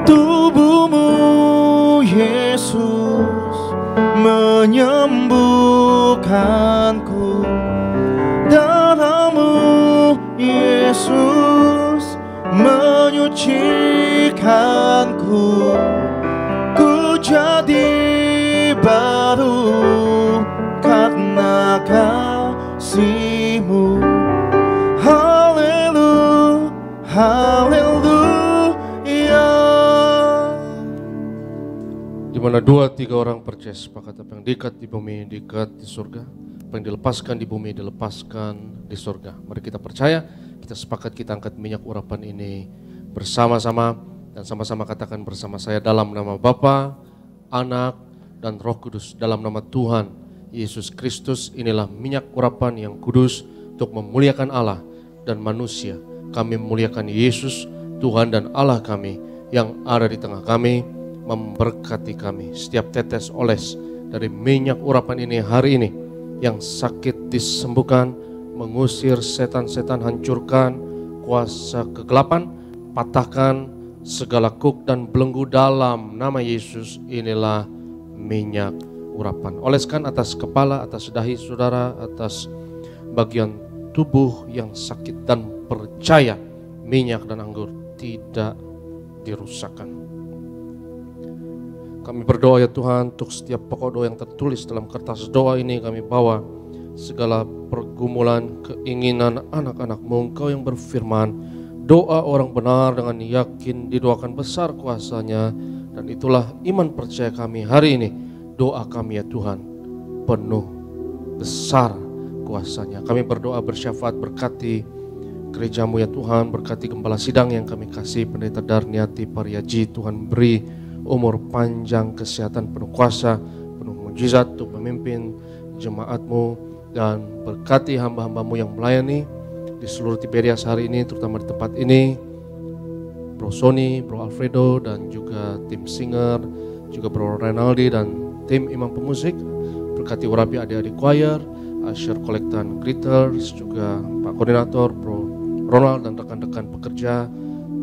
Tubuhmu Yesus menyembuhkanku, darahmu Yesus menyucikanku, ku jadi baru karena kasih-Mu. Haleluya, haleluya. Di mana 2-3 orang percaya sepakat, apa yang diikat di bumi diikat di surga, apa yang dilepaskan di bumi dilepaskan di surga. Mari kita percaya, kita sepakat, kita angkat minyak urapan ini bersama-sama dan sama-sama katakan bersama saya, dalam nama Bapa, Anak, dan Roh Kudus, dalam nama Tuhan Yesus Kristus, inilah minyak urapan yang kudus untuk memuliakan Allah dan manusia. Kami memuliakan Yesus, Tuhan dan Allah kami yang ada di tengah kami, memberkati kami. Setiap tetes oles dari minyak urapan ini hari ini, yang sakit disembuhkan, mengusir setan-setan, hancurkan kuasa kegelapan, patahkan segala kuk dan belenggu dalam nama Yesus. Inilah minyak urapan. Oleskan atas kepala, atas dahi saudara, atas bagian tubuh yang sakit, dan percaya minyak dan anggur tidak dirusakkan. Kami berdoa ya Tuhan, untuk setiap pokok doa yang tertulis dalam kertas doa ini kami bawa. Segala pergumulan, keinginan anak-anak-Mu, Engkau yang berfirman, doa orang benar dengan yakin didoakan besar kuasanya, dan itulah iman percaya kami hari ini. Doa kami ya Tuhan penuh besar kuasanya. Kami berdoa bersyafaat, berkati gereja-Mu ya Tuhan, berkati gembala sidang yang kami kasih, Pendeta Darniati Pariaji. Tuhan beri umur panjang, kesehatan, penuh kuasa, penuh mujizat untuk memimpin jemaat-Mu, dan berkati hamba-hamba-Mu yang melayani di seluruh Tiberias hari ini, terutama di tempat ini, Bro Sony, Bro Alfredo, dan juga tim singer, juga Bro Renaldi dan tim imam pemusik. Berkati urapi adik-adik choir, usher, kolektan, greeters, juga Pak Koordinator, Bro Ronald dan rekan-rekan pekerja,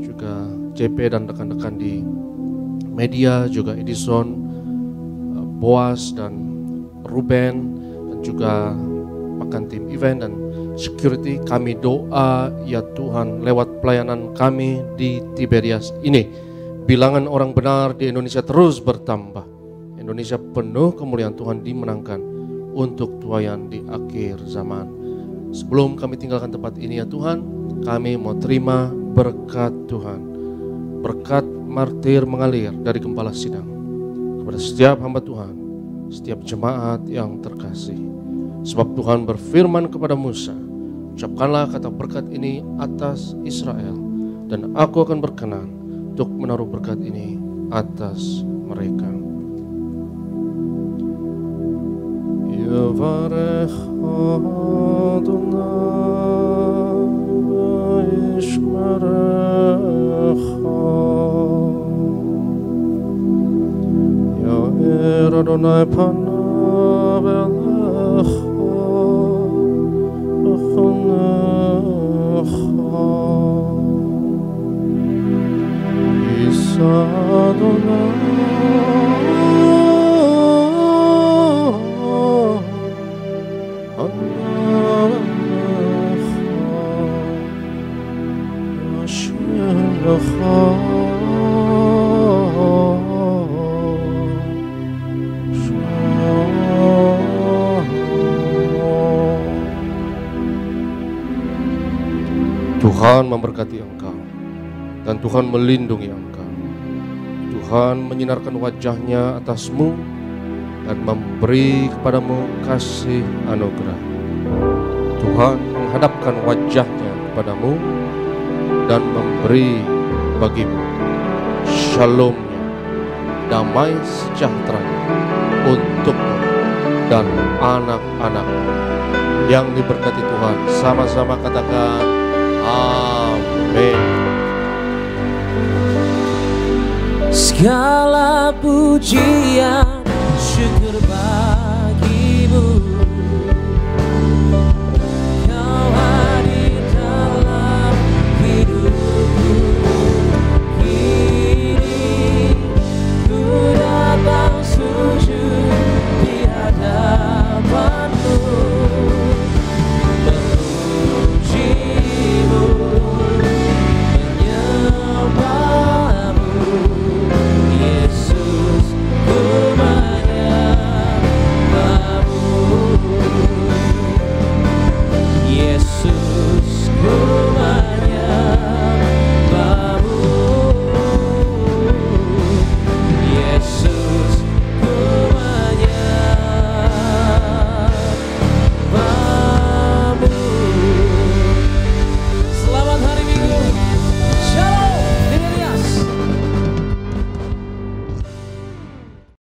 juga JP dan rekan-rekan di media, juga Edison, Boas dan Ruben, dan juga bahkan tim event dan security. Kami doa ya Tuhan, lewat pelayanan kami di Tiberias ini, bilangan orang benar di Indonesia terus bertambah. Indonesia penuh kemuliaan Tuhan dimenangkan untuk tuayan di akhir zaman. Sebelum kami tinggalkan tempat ini ya Tuhan, kami mau terima berkat Tuhan, berkat martir mengalir dari gembala sidang kepada setiap hamba Tuhan, setiap jemaat yang terkasih. Sebab Tuhan berfirman kepada Musa, ucapkanlah kata berkat ini atas Israel, dan aku akan berkenan untuk menaruh berkat ini atas mereka. Yavarech Adonai Yishmerecha, Yair Adonai panav elecha v'chonecha, Yisa Adonai Tuhan memberkati engkau dan Tuhan melindungi engkau. Tuhan menyinarkan wajahnya atasmu dan memberi kepadamu kasih anugerah. Tuhan menghadapkan wajahnya kepadamu dan memberi bagimu shalomnya, damai sejahteranya untukmu dan anak-anakmu yang diberkati Tuhan. Sama-sama katakan amin. Segala pujian syukur bagimu.